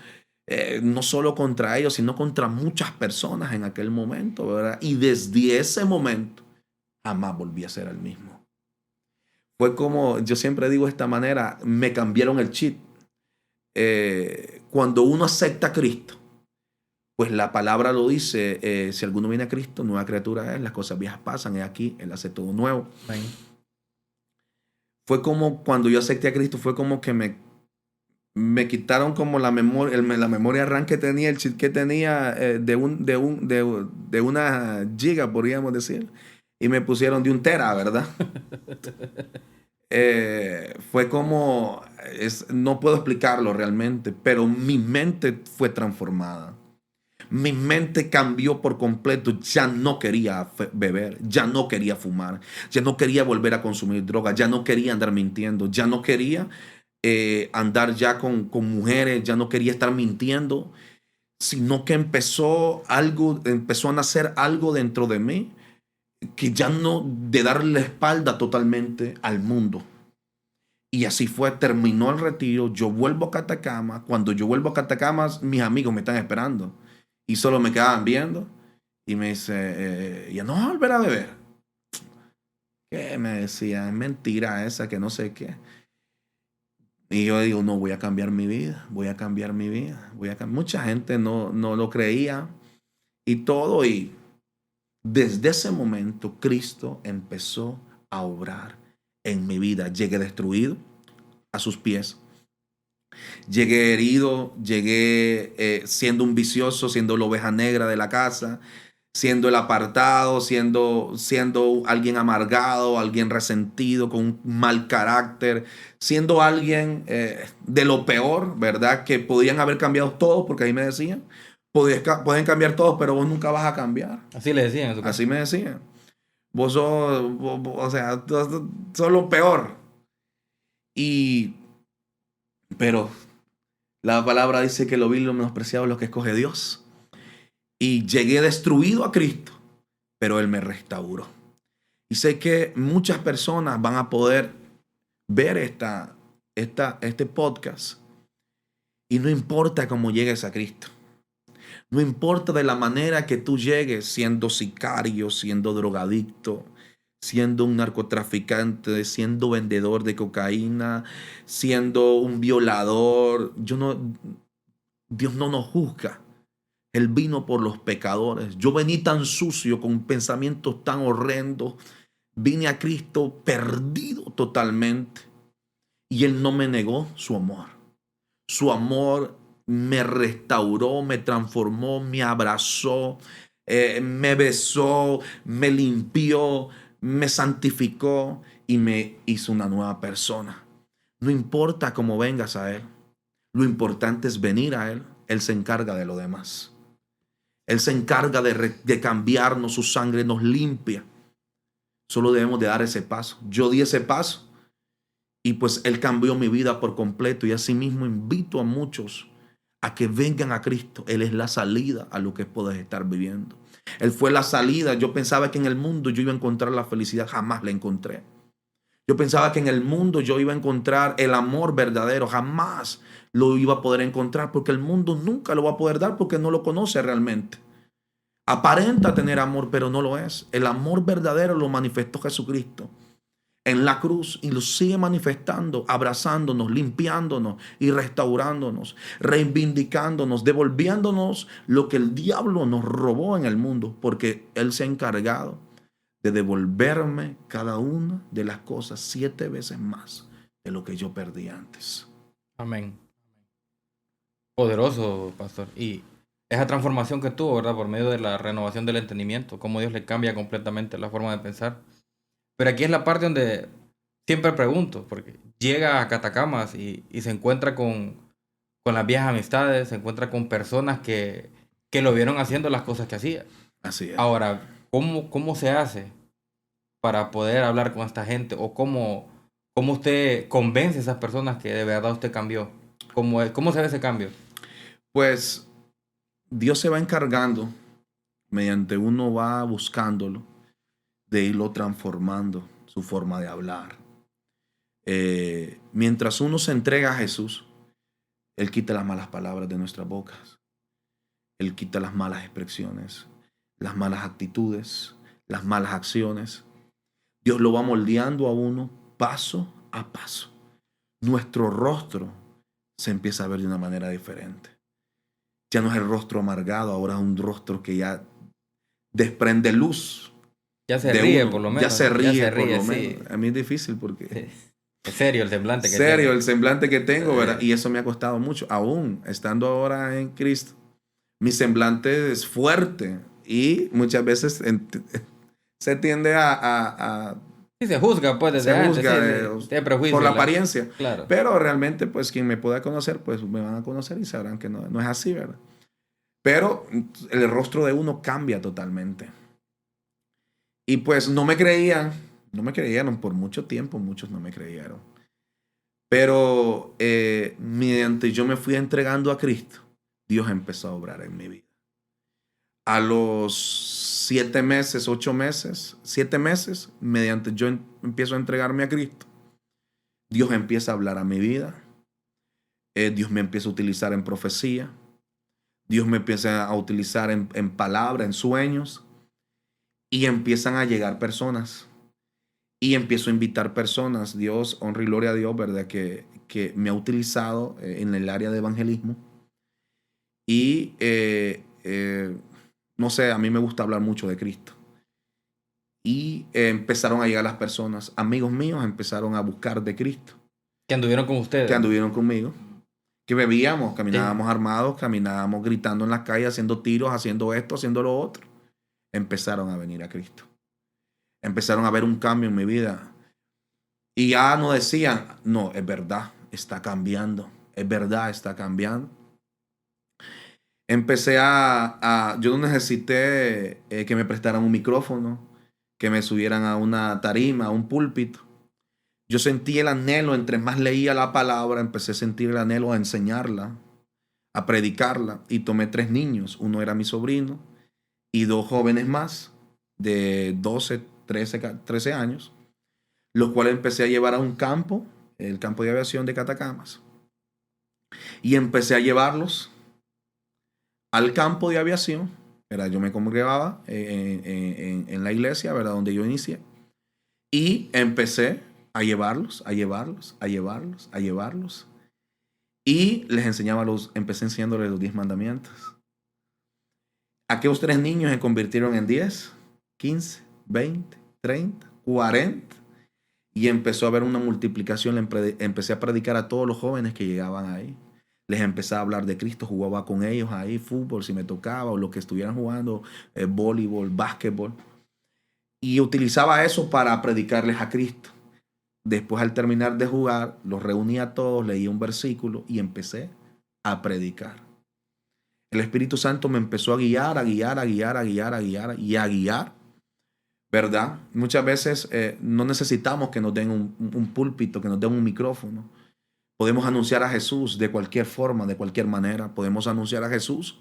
no solo contra ellos, sino contra muchas personas en aquel momento, ¿verdad? Y desde ese momento jamás volví a ser el mismo. Fue como, yo siempre digo de esta manera, me cambiaron el chip. Cuando uno acepta a Cristo, pues la palabra lo dice, si alguno viene a Cristo, nueva criatura es, las cosas viejas pasan, es aquí, Él hace todo nuevo. Amén. Fue como cuando yo acepté a Cristo, fue como que me quitaron como la memoria RAM que tenía, el chip que tenía de una giga, podríamos decir, y me pusieron de 1 tera, ¿verdad? Fue como, no puedo explicarlo realmente, pero mi mente fue transformada. Mi mente cambió por completo. Ya no quería beber, ya no quería fumar, ya no quería volver a consumir droga, ya no quería andar mintiendo, ya no quería andar ya con mujeres, ya no quería estar mintiendo, sino que empezó a nacer algo dentro de mí que ya no de darle la espalda totalmente al mundo. Y así fue, terminó el retiro, yo vuelvo a Catacama. Cuando yo vuelvo a Catacamas, mis amigos me están esperando y solo me quedaban viendo y me dice, ya no vas a volver a beber. ¿Qué? Me decía, es mentira esa, que no sé qué. Y yo digo, no, voy a cambiar mi vida, voy a cambiar mi vida. Mucha gente no lo creía y todo. Y desde ese momento, Cristo empezó a obrar en mi vida. Llegué destruido a sus pies. Llegué herido, llegué siendo un vicioso, siendo la oveja negra de la casa, siendo el apartado, siendo alguien amargado, alguien resentido, con un mal carácter, siendo alguien de lo peor, ¿verdad? Que podían haber cambiado todos, porque ahí me decían, pueden cambiar todos, pero vos nunca vas a cambiar. Así le decían en su casa. Así me decían. Vos sos, o sea, sos lo peor. Pero la palabra dice que lo vil y lo menospreciado es lo que escoge Dios. Y llegué destruido a Cristo, pero Él me restauró. Y sé que muchas personas van a poder ver este podcast. Y no importa cómo llegues a Cristo. No importa de la manera que tú llegues, siendo sicario, siendo drogadicto, siendo un narcotraficante, siendo vendedor de cocaína, siendo un violador. Dios no nos juzga. Él vino por los pecadores. Yo vení tan sucio, con pensamientos tan horrendos. Vine a Cristo perdido totalmente. Y Él no me negó su amor. Su amor me restauró, me transformó, me abrazó, me besó, me limpió, me santificó y me hizo una nueva persona. No importa cómo vengas a Él. Lo importante es venir a Él. Él se encarga de lo demás. Él se encarga de cambiarnos, su sangre nos limpia. Solo debemos de dar ese paso. Yo di ese paso y pues Él cambió mi vida por completo. Y asimismo invito a muchos a que vengan a Cristo. Él es la salida a lo que puedes estar viviendo. Él fue la salida. Yo pensaba que en el mundo yo iba a encontrar la felicidad. Jamás la encontré. Yo pensaba que en el mundo yo iba a encontrar el amor verdadero. Jamás lo iba a poder encontrar, porque el mundo nunca lo va a poder dar, porque no lo conoce realmente. Aparenta tener amor, pero no lo es. El amor verdadero lo manifestó Jesucristo en la cruz y lo sigue manifestando, abrazándonos, limpiándonos y restaurándonos, reivindicándonos, devolviéndonos lo que el diablo nos robó en el mundo, porque Él se ha encargado de devolverme cada una de las cosas 7 veces más de lo que yo perdí antes. Amén. Poderoso, pastor. Y esa transformación que tuvo, ¿verdad? Por medio de la renovación del entendimiento, cómo Dios le cambia completamente la forma de pensar. Pero aquí es la parte donde siempre pregunto, porque llega a Catacamas y se encuentra con las viejas amistades, se encuentra con personas que lo vieron haciendo las cosas que hacía. Así es. Ahora, ¿cómo se hace para poder hablar con esta gente? ¿O cómo usted convence a esas personas que de verdad usted cambió? ¿Cómo se ve ese cambio? Pues Dios se va encargando, mediante uno va buscándolo, de irlo transformando su forma de hablar. Mientras uno se entrega a Jesús, Él quita las malas palabras de nuestras bocas. Él quita las malas expresiones, las malas actitudes, las malas acciones. Dios lo va moldeando a uno paso a paso. Nuestro rostro se empieza a ver de una manera diferente. Ya no es el rostro amargado, ahora es un rostro que ya desprende luz. Ya se ríe, por lo menos. Ya se ríe, por lo sí. menos. A mí es difícil porque... Sí. Es serio el semblante que serio tengo. El semblante que tengo, ¿verdad? Y eso me ha costado mucho. Aún estando ahora en Cristo, mi semblante es fuerte y muchas veces se tiende a sí, se juzga, pues, desde se antes. juzga Sí, prejuicio, por la apariencia. Claro. Pero realmente, pues, quien me pueda conocer, pues, me van a conocer y sabrán que no es así, ¿verdad? Pero el rostro de uno cambia totalmente. Y pues no me creían por mucho tiempo, muchos no me creyeron. Pero mediante yo me fui entregando a Cristo, Dios empezó a obrar en mi vida. A los 7 meses, 8 meses, 7 meses, mediante yo empiezo a entregarme a Cristo, Dios empieza a hablar a mi vida. Dios me empieza a utilizar en profecía. Dios me empieza a utilizar en palabra, en sueños. Y empiezan a llegar personas. Y empiezo a invitar personas. Dios, honra y gloria a Dios, ¿verdad? Que me ha utilizado en el área de evangelismo. Y no sé, a mí me gusta hablar mucho de Cristo. Y empezaron a llegar las personas. Amigos míos empezaron a buscar de Cristo. Que anduvieron con ustedes. Que anduvieron conmigo. Que bebíamos, caminábamos armados, caminábamos gritando en las calles, haciendo tiros, haciendo esto, haciendo lo otro. Empezaron a venir a Cristo. Empezaron a ver un cambio en mi vida. Y ya no decían, no, es verdad, está cambiando. Es verdad, está cambiando. Empecé yo no necesité que me prestaran un micrófono, que me subieran a una tarima, a un púlpito. Yo sentí el anhelo, entre más leía la palabra, empecé a sentir el anhelo a enseñarla, a predicarla. Y tomé 3 niños. Uno era mi sobrino y 2 jóvenes más de 12, 13 años, los cuales empecé a llevar a un campo, el campo de aviación de Catacamas. Y empecé a llevarlos al campo de aviación. ¿Verdad? Yo me congregaba en la iglesia, ¿verdad? Donde yo inicié. Y empecé a llevarlos. Y les enseñaba empecé enseñándoles los 10 mandamientos. Aquellos 3 niños se convirtieron en 10, 15, 20, 30, 40. Y empezó a haber una multiplicación. Empecé a predicar a todos los jóvenes que llegaban ahí. Les empecé a hablar de Cristo, jugaba con ellos ahí, fútbol si me tocaba, o lo que estuvieran jugando, voleibol, básquetbol. Y utilizaba eso para predicarles a Cristo. Después, al terminar de jugar, los reuní a todos, leí un versículo y empecé a predicar. El Espíritu Santo me empezó a guiar, ¿verdad? Muchas veces no necesitamos que nos den un púlpito, que nos den un micrófono. Podemos anunciar a Jesús de cualquier forma, de cualquier manera. Podemos anunciar a Jesús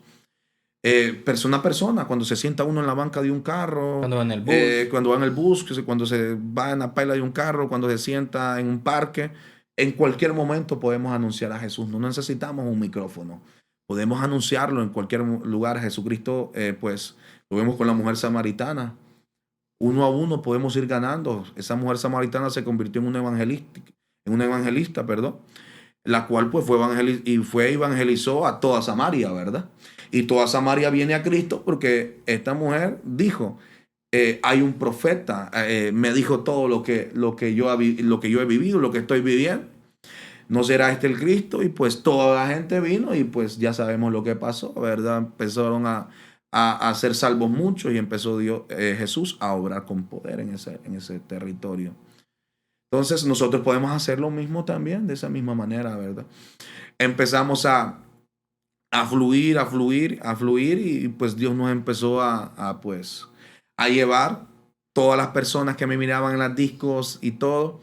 persona a persona, cuando se sienta uno en la banca de un carro, cuando va en el bus, cuando va en el bus, cuando se va en la paila de un carro, cuando se sienta en un parque. En cualquier momento podemos anunciar a Jesús. No necesitamos un micrófono. Podemos anunciarlo en cualquier lugar. Jesucristo, pues, lo vemos con la mujer samaritana. 1 a 1 podemos ir ganando. Esa mujer samaritana se convirtió en una evangelista, la cual pues evangelizó a toda Samaria, ¿verdad? Y toda Samaria viene a Cristo porque esta mujer dijo, hay un profeta, me dijo todo lo que yo he vivido, lo que estoy viviendo. ¿No será este el Cristo? Y pues toda la gente vino y pues ya sabemos lo que pasó, ¿verdad? Empezaron a ser salvos muchos y empezó Jesús a obrar con poder en ese territorio. Entonces nosotros podemos hacer lo mismo también, de esa misma manera, ¿verdad? Empezamos a fluir y pues Dios nos empezó a llevar. Todas las personas que me miraban en las discos y todo,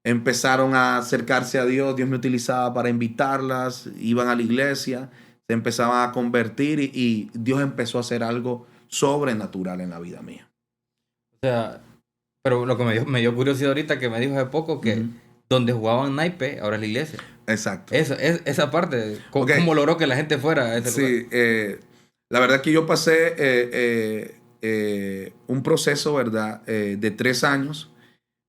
empezaron a acercarse a Dios. Dios me utilizaba para invitarlas, iban a la iglesia, se empezaban a convertir y Dios empezó a hacer algo sobrenatural en la vida mía. O sea, pero lo que me dio curiosidad ahorita, que me dijo hace poco, que donde jugaban naipe, ahora es la iglesia. Exacto. Esa parte, Okay. ¿cómo logró que la gente fuera a ese lugar? La verdad que yo pasé un proceso, ¿verdad? De 3 años,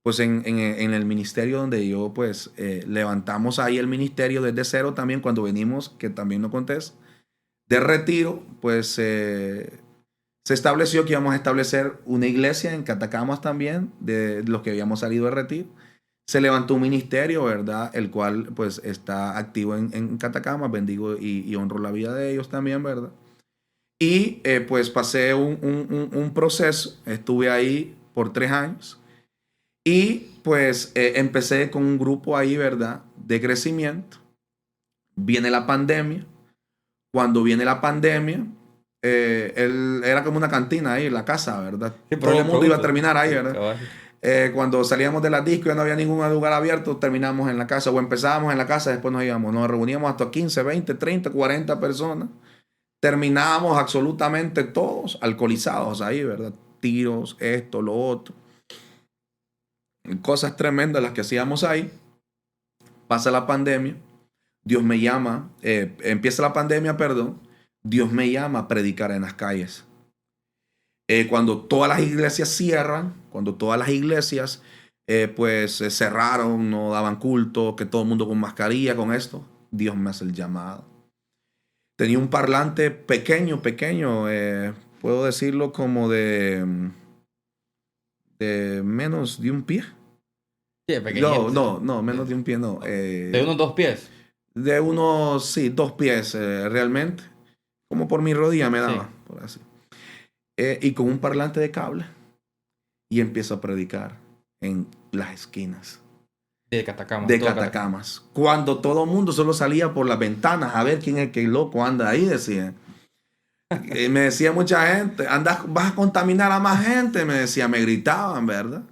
pues en el ministerio donde yo, pues, levantamos ahí el ministerio desde cero también cuando venimos, que también no contés, de retiro, pues se estableció que íbamos a establecer una iglesia en Catacamas también, de los que habíamos salido de retiro. Se levantó un ministerio, ¿verdad? El cual pues está activo en Catacamas. Bendigo y honro la vida de ellos también, ¿verdad? Y pues pasé un proceso. Estuve ahí por 3 años. Y pues empecé con un grupo ahí, ¿verdad? De crecimiento. Viene la pandemia. Cuando viene la pandemia, él era como una cantina ahí en la casa, ¿verdad? Sí, todo el mundo iba a terminar ahí, ¿verdad? Cuando salíamos de la disco ya no había ningún lugar abierto, terminamos en la casa o empezábamos en la casa, después nos íbamos, nos reuníamos hasta 15, 20, 30, 40 personas. Terminábamos absolutamente todos alcoholizados ahí, ¿verdad? Tiros, esto, lo otro. Cosas tremendas las que hacíamos ahí. Pasa la pandemia. Dios me llama. Empieza la pandemia, perdón. Dios me llama a predicar en las calles. Cuando todas las iglesias cierran, cuando todas las iglesias cerraron, no daban culto, que todo el mundo con mascarilla, con esto, Dios me hace el llamado. Tenía un parlante pequeño, puedo decirlo como de menos de un pie. Sí, pequeñito. No, menos de un pie no. ¿De unos 2 pies? De unos, sí, 2 pies realmente. Como por mi rodilla me daba, sí. Por así. Y con un parlante de cable. Y empiezo a predicar en las esquinas. De Catacamas. De Catacamas. Cuando todo el mundo solo salía por las ventanas a ver quién es el que loco anda ahí, decían. Me decía mucha gente, vas a contaminar a más gente, me decía, me gritaban, ¿verdad?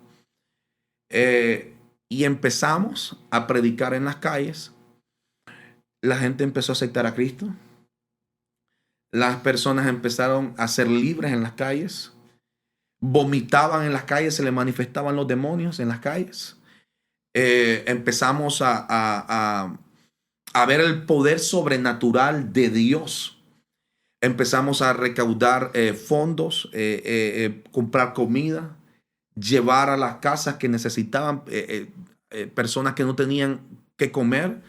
Y empezamos a predicar en las calles. La gente empezó a aceptar a Cristo. Las personas empezaron a ser libres en las calles. Vomitaban en las calles, se les manifestaban los demonios en las calles. Empezamos a ver el poder sobrenatural de Dios. Empezamos a recaudar fondos, comprar comida, llevar a las casas que necesitaban, personas que no tenían que comer.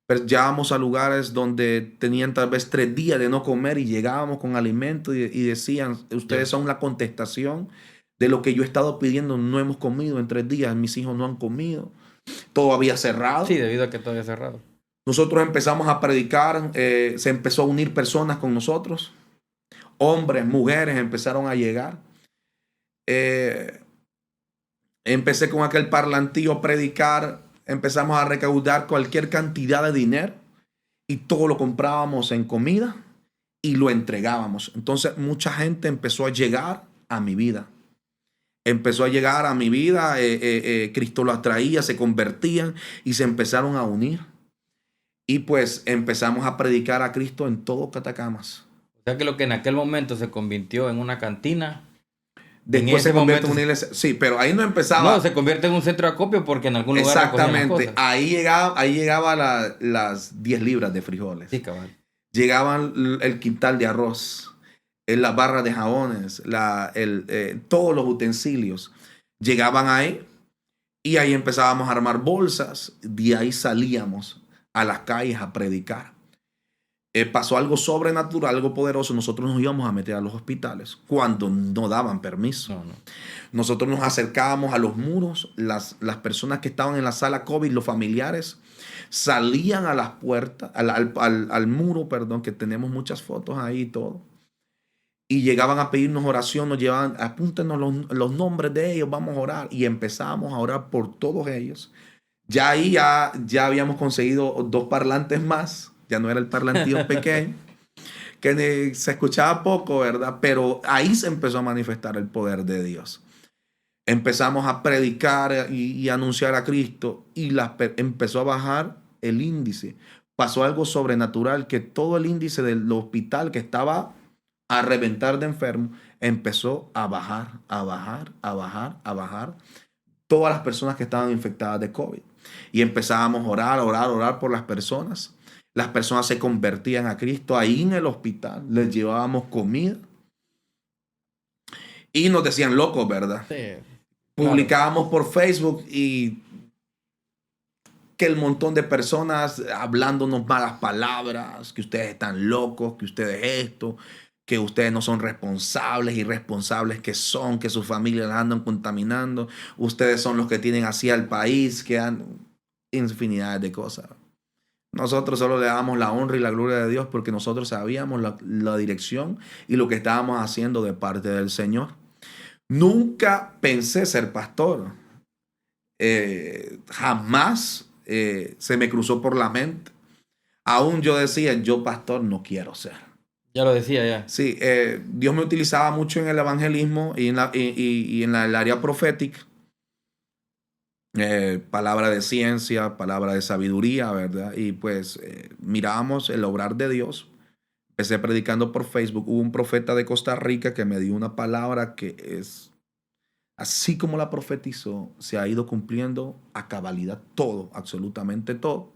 Pero llegábamos a lugares donde tenían tal vez 3 días de no comer y llegábamos con alimento y decían, ustedes son la contestación de lo que yo he estado pidiendo. No hemos comido en 3 días, mis hijos no han comido. Todo había cerrado. Sí, debido a que todo había cerrado. Nosotros empezamos a predicar, se empezó a unir personas con nosotros. Hombres, mujeres empezaron a llegar. Empecé con aquel parlantillo a predicar. Empezamos a recaudar cualquier cantidad de dinero y todo lo comprábamos en comida y lo entregábamos. Entonces mucha gente empezó a llegar a mi vida. Empezó a llegar a mi vida. Cristo los atraía, se convertían y se empezaron a unir. Y pues empezamos a predicar a Cristo en todo Catacamas. O sea que lo que en aquel momento se convirtió en una cantina. Después se convierte en una iglesia. Sí, pero ahí no empezaba. No, se convierte en un centro de acopio porque en algún lugar exactamente. Ahí llegaba las 10 libras de frijoles. Sí, cabal. Llegaban el quintal de arroz, las barras de jabones, todos los utensilios. Llegaban ahí y ahí empezábamos a armar bolsas. De ahí salíamos a las calles a predicar. Pasó algo sobrenatural, algo poderoso. Nosotros nos íbamos a meter a los hospitales cuando no daban permiso. No. Nosotros nos acercábamos a los muros. Las personas que estaban en la sala COVID, los familiares, salían a las puertas, al muro, perdón, que tenemos muchas fotos ahí y todo. Y llegaban a pedirnos oración, nos llevaban, apúntenos los nombres de ellos, vamos a orar. Y empezamos a orar por todos ellos. Ya ahí ya habíamos conseguido 2 parlantes más. Ya no era el parlantillo pequeño, que se escuchaba poco, ¿verdad? Pero ahí se empezó a manifestar el poder de Dios. Empezamos a predicar y anunciar a Cristo y empezó a bajar el índice. Pasó algo sobrenatural, que todo el índice del hospital que estaba a reventar de enfermos empezó a bajar, a bajar, a bajar, a bajar. Todas las personas que estaban infectadas de COVID. Y empezábamos a orar por las personas. Las personas se convertían a Cristo ahí en el hospital. Les llevábamos comida. Y nos decían locos, ¿verdad? Sí, publicábamos por Facebook y que el montón de personas hablándonos malas palabras, que ustedes están locos, que ustedes esto, que ustedes no son responsables, irresponsables que son, que sus familias las andan contaminando. Ustedes son los que tienen así al país, que han infinidad de cosas. Nosotros solo le damos la honra y la gloria de Dios porque nosotros sabíamos la dirección y lo que estábamos haciendo de parte del Señor. Nunca pensé ser pastor. Jamás se me cruzó por la mente. Aún yo decía, yo pastor no quiero ser. Ya lo decía ya. Sí, Dios me utilizaba mucho en el evangelismo y en el área profética. palabra de ciencia, palabra de sabiduría, ¿verdad? Y pues mirábamos el obrar de Dios. Empecé predicando por Facebook. Hubo un profeta de Costa Rica que me dio una palabra que es, así como la profetizó, se ha ido cumpliendo a cabalidad todo, absolutamente todo.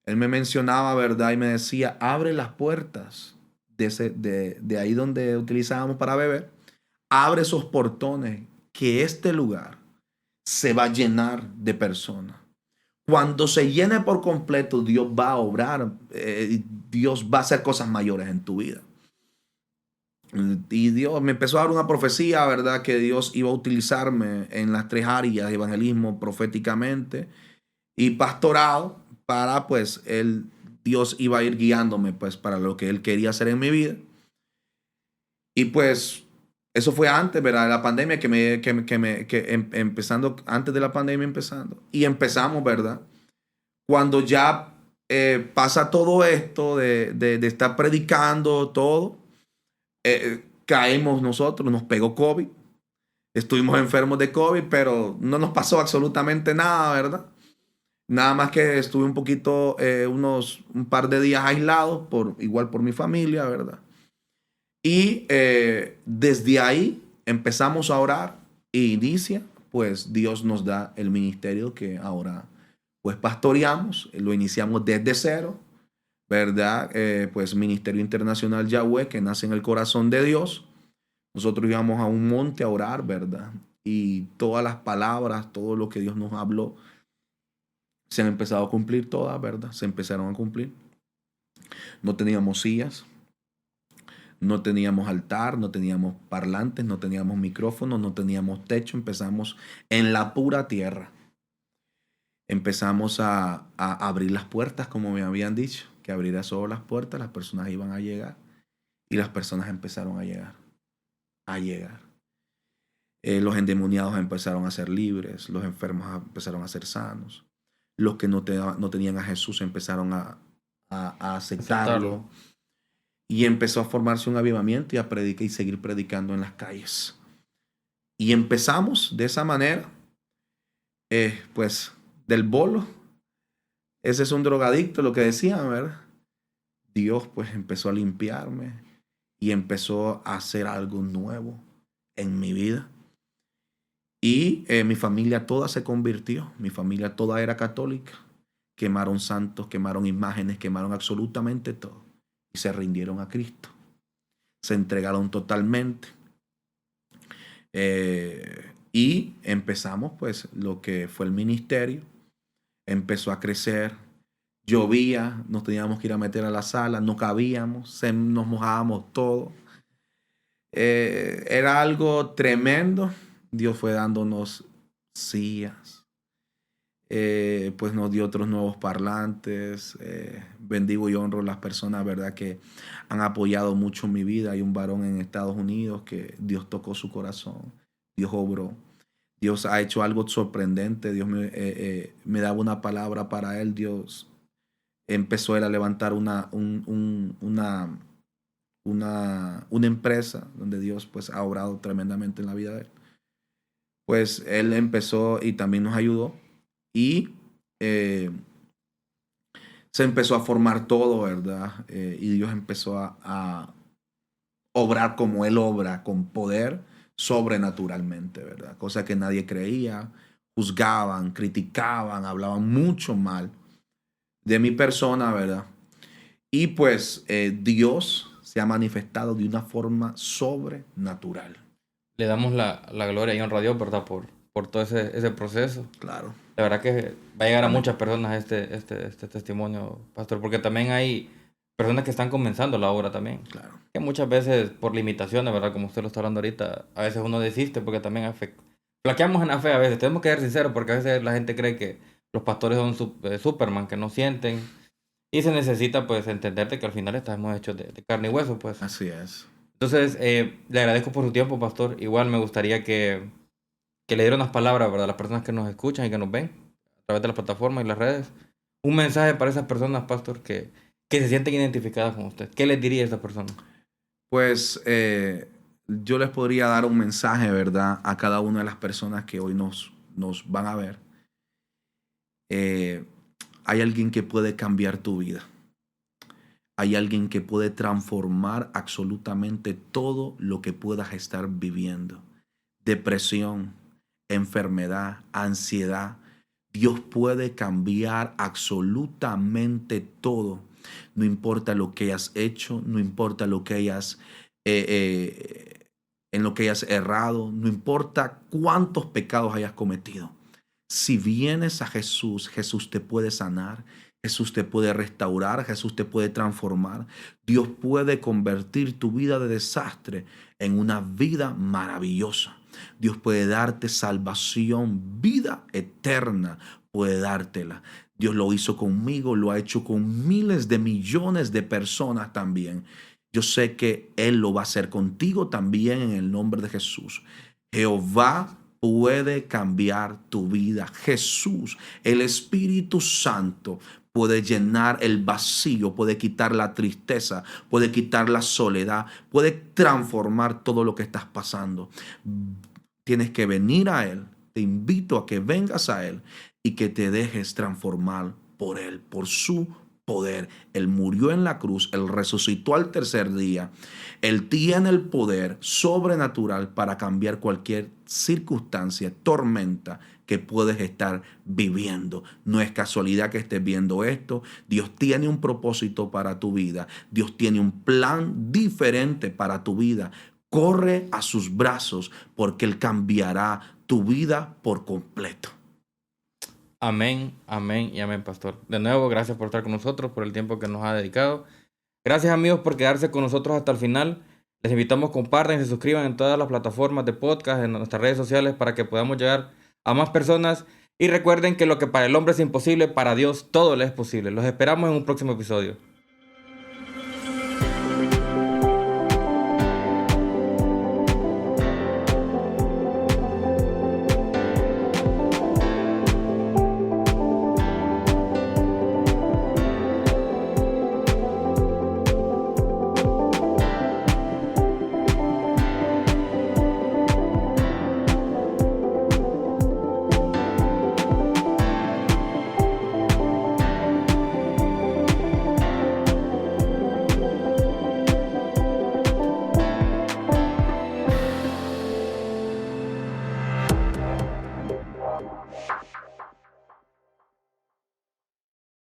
Él me mencionaba, ¿verdad? Y me decía, abre las puertas de ahí donde utilizábamos para beber. Abre esos portones, que este lugar se va a llenar de personas. Cuando se llene por completo, Dios va a obrar, Dios va a hacer cosas mayores en tu vida. Y Dios me empezó a dar una profecía, ¿verdad? Que Dios iba a utilizarme en las 3 áreas, evangelismo, proféticamente y pastorado, para pues Dios iba a ir guiándome pues para lo que Él quería hacer en mi vida. Y pues eso fue antes, ¿verdad? De la pandemia, empezando, antes de la pandemia empezando. Y empezamos, ¿verdad? Cuando ya pasa todo esto de estar predicando todo, caímos nosotros, nos pegó COVID. Estuvimos enfermos de COVID, pero no nos pasó absolutamente nada, ¿verdad? Nada más que estuve un poquito, un par de días aislados, igual por mi familia, ¿verdad? Y desde ahí empezamos a orar e inicia, pues Dios nos da el ministerio que ahora pues pastoreamos, lo iniciamos desde cero, ¿verdad? Pues Ministerio Internacional Yahweh, que nace en el corazón de Dios. Nosotros íbamos a un monte a orar, ¿verdad? Y todas las palabras, todo lo que Dios nos habló, se han empezado a cumplir todas, ¿verdad? Se empezaron a cumplir. No teníamos sillas, no teníamos altar, no teníamos parlantes, no teníamos micrófonos, no teníamos techo. Empezamos en la pura tierra. Empezamos a abrir las puertas, como me habían dicho, que abriera solo las puertas, las personas iban a llegar. Y las personas empezaron a llegar, a llegar. Los endemoniados empezaron a ser libres, los enfermos empezaron a ser sanos. Los que no tenían a Jesús empezaron a aceptarlo. Y empezó a formarse un avivamiento y a predicar y seguir predicando en las calles. Y empezamos de esa manera, pues del bolo. Ese es un drogadicto, lo que decían, ¿verdad? Dios pues empezó a limpiarme y empezó a hacer algo nuevo en mi vida. Y mi familia toda se convirtió. Mi familia toda era católica. Quemaron santos, quemaron imágenes, quemaron absolutamente todo. Y se rindieron a Cristo. Se entregaron totalmente. Y empezamos pues lo que fue el ministerio. Empezó a crecer. Llovía, nos teníamos que ir a meter a la sala, no cabíamos, nos mojábamos todo. Era algo tremendo. Dios fue dándonos sillas. Pues nos dio otros nuevos parlantes. Bendigo y honro a las personas, ¿verdad?, que han apoyado mucho mi vida. Hay un varón en Estados Unidos que Dios tocó su corazón. Dios obró. Dios ha hecho algo sorprendente. Dios me daba una palabra para él. Dios empezó él a levantar una empresa donde Dios pues ha obrado tremendamente en la vida de él. Pues él empezó y también nos ayudó. Y se empezó a formar todo, ¿verdad? Y Dios empezó a obrar como Él obra, con poder sobrenaturalmente, ¿verdad? Cosa que nadie creía. Juzgaban, criticaban, hablaban mucho mal de mi persona, ¿verdad? Y pues Dios se ha manifestado de una forma sobrenatural. Le damos la gloria y honra a Dios, ¿verdad? Por todo ese proceso. Claro. La verdad que va a llegar a muchas personas este testimonio, pastor, porque también hay personas que están comenzando la obra también. Claro. Que muchas veces por limitaciones, ¿verdad? Como usted lo está hablando ahorita, a veces uno desiste porque también flaqueamos en la fe a veces. Tenemos que ser sinceros porque a veces la gente cree que los pastores son Superman, que no sienten. Y se necesita pues entender de que al final estamos hechos de carne y hueso, pues. Así es. Entonces, le agradezco por su tiempo, pastor. Igual me gustaría que le diera unas palabras, ¿verdad?, a las personas que nos escuchan y que nos ven a través de las plataformas y las redes. Un mensaje para esas personas, pastor, que se sienten identificadas con usted. ¿Qué les diría a esas personas? Pues yo les podría dar un mensaje, ¿verdad?, a cada una de las personas que hoy nos van a ver. Hay alguien que puede cambiar tu vida. Hay alguien que puede transformar absolutamente todo lo que puedas estar viviendo. Depresión, enfermedad, ansiedad. Dios puede cambiar absolutamente todo. No importa lo que hayas hecho, no importa lo que hayas en lo que hayas errado, no importa cuántos pecados hayas cometido. Si vienes a Jesús, Jesús te puede sanar, Jesús te puede restaurar, Jesús te puede transformar. Dios puede convertir tu vida de desastre en una vida maravillosa. Dios puede darte salvación, vida eterna, puede dártela. Dios lo hizo conmigo, lo ha hecho con miles de millones de personas también. Yo sé que Él lo va a hacer contigo también en el nombre de Jesús. Jehová puede cambiar tu vida. Jesús, el Espíritu Santo, puede llenar el vacío, puede quitar la tristeza, puede quitar la soledad, puede transformar todo lo que estás pasando. Tienes que venir a Él. Te invito a que vengas a Él y que te dejes transformar por Él, por su poder. Él murió en la cruz, Él resucitó al tercer día. Él tiene el poder sobrenatural para cambiar cualquier circunstancia, tormenta que puedes estar viviendo. No es casualidad que estés viendo esto. Dios tiene un propósito para tu vida. Dios tiene un plan diferente para tu vida. Corre a sus brazos porque Él cambiará tu vida por completo. Amén, amén y amén, pastor. De nuevo, gracias por estar con nosotros, por el tiempo que nos ha dedicado. Gracias, amigos, por quedarse con nosotros hasta el final. Les invitamos, compartan y se suscriban en todas las plataformas de podcast, en nuestras redes sociales, para que podamos llegar a más personas. Y recuerden que lo que para el hombre es imposible, para Dios todo le es posible. Los esperamos en un próximo episodio.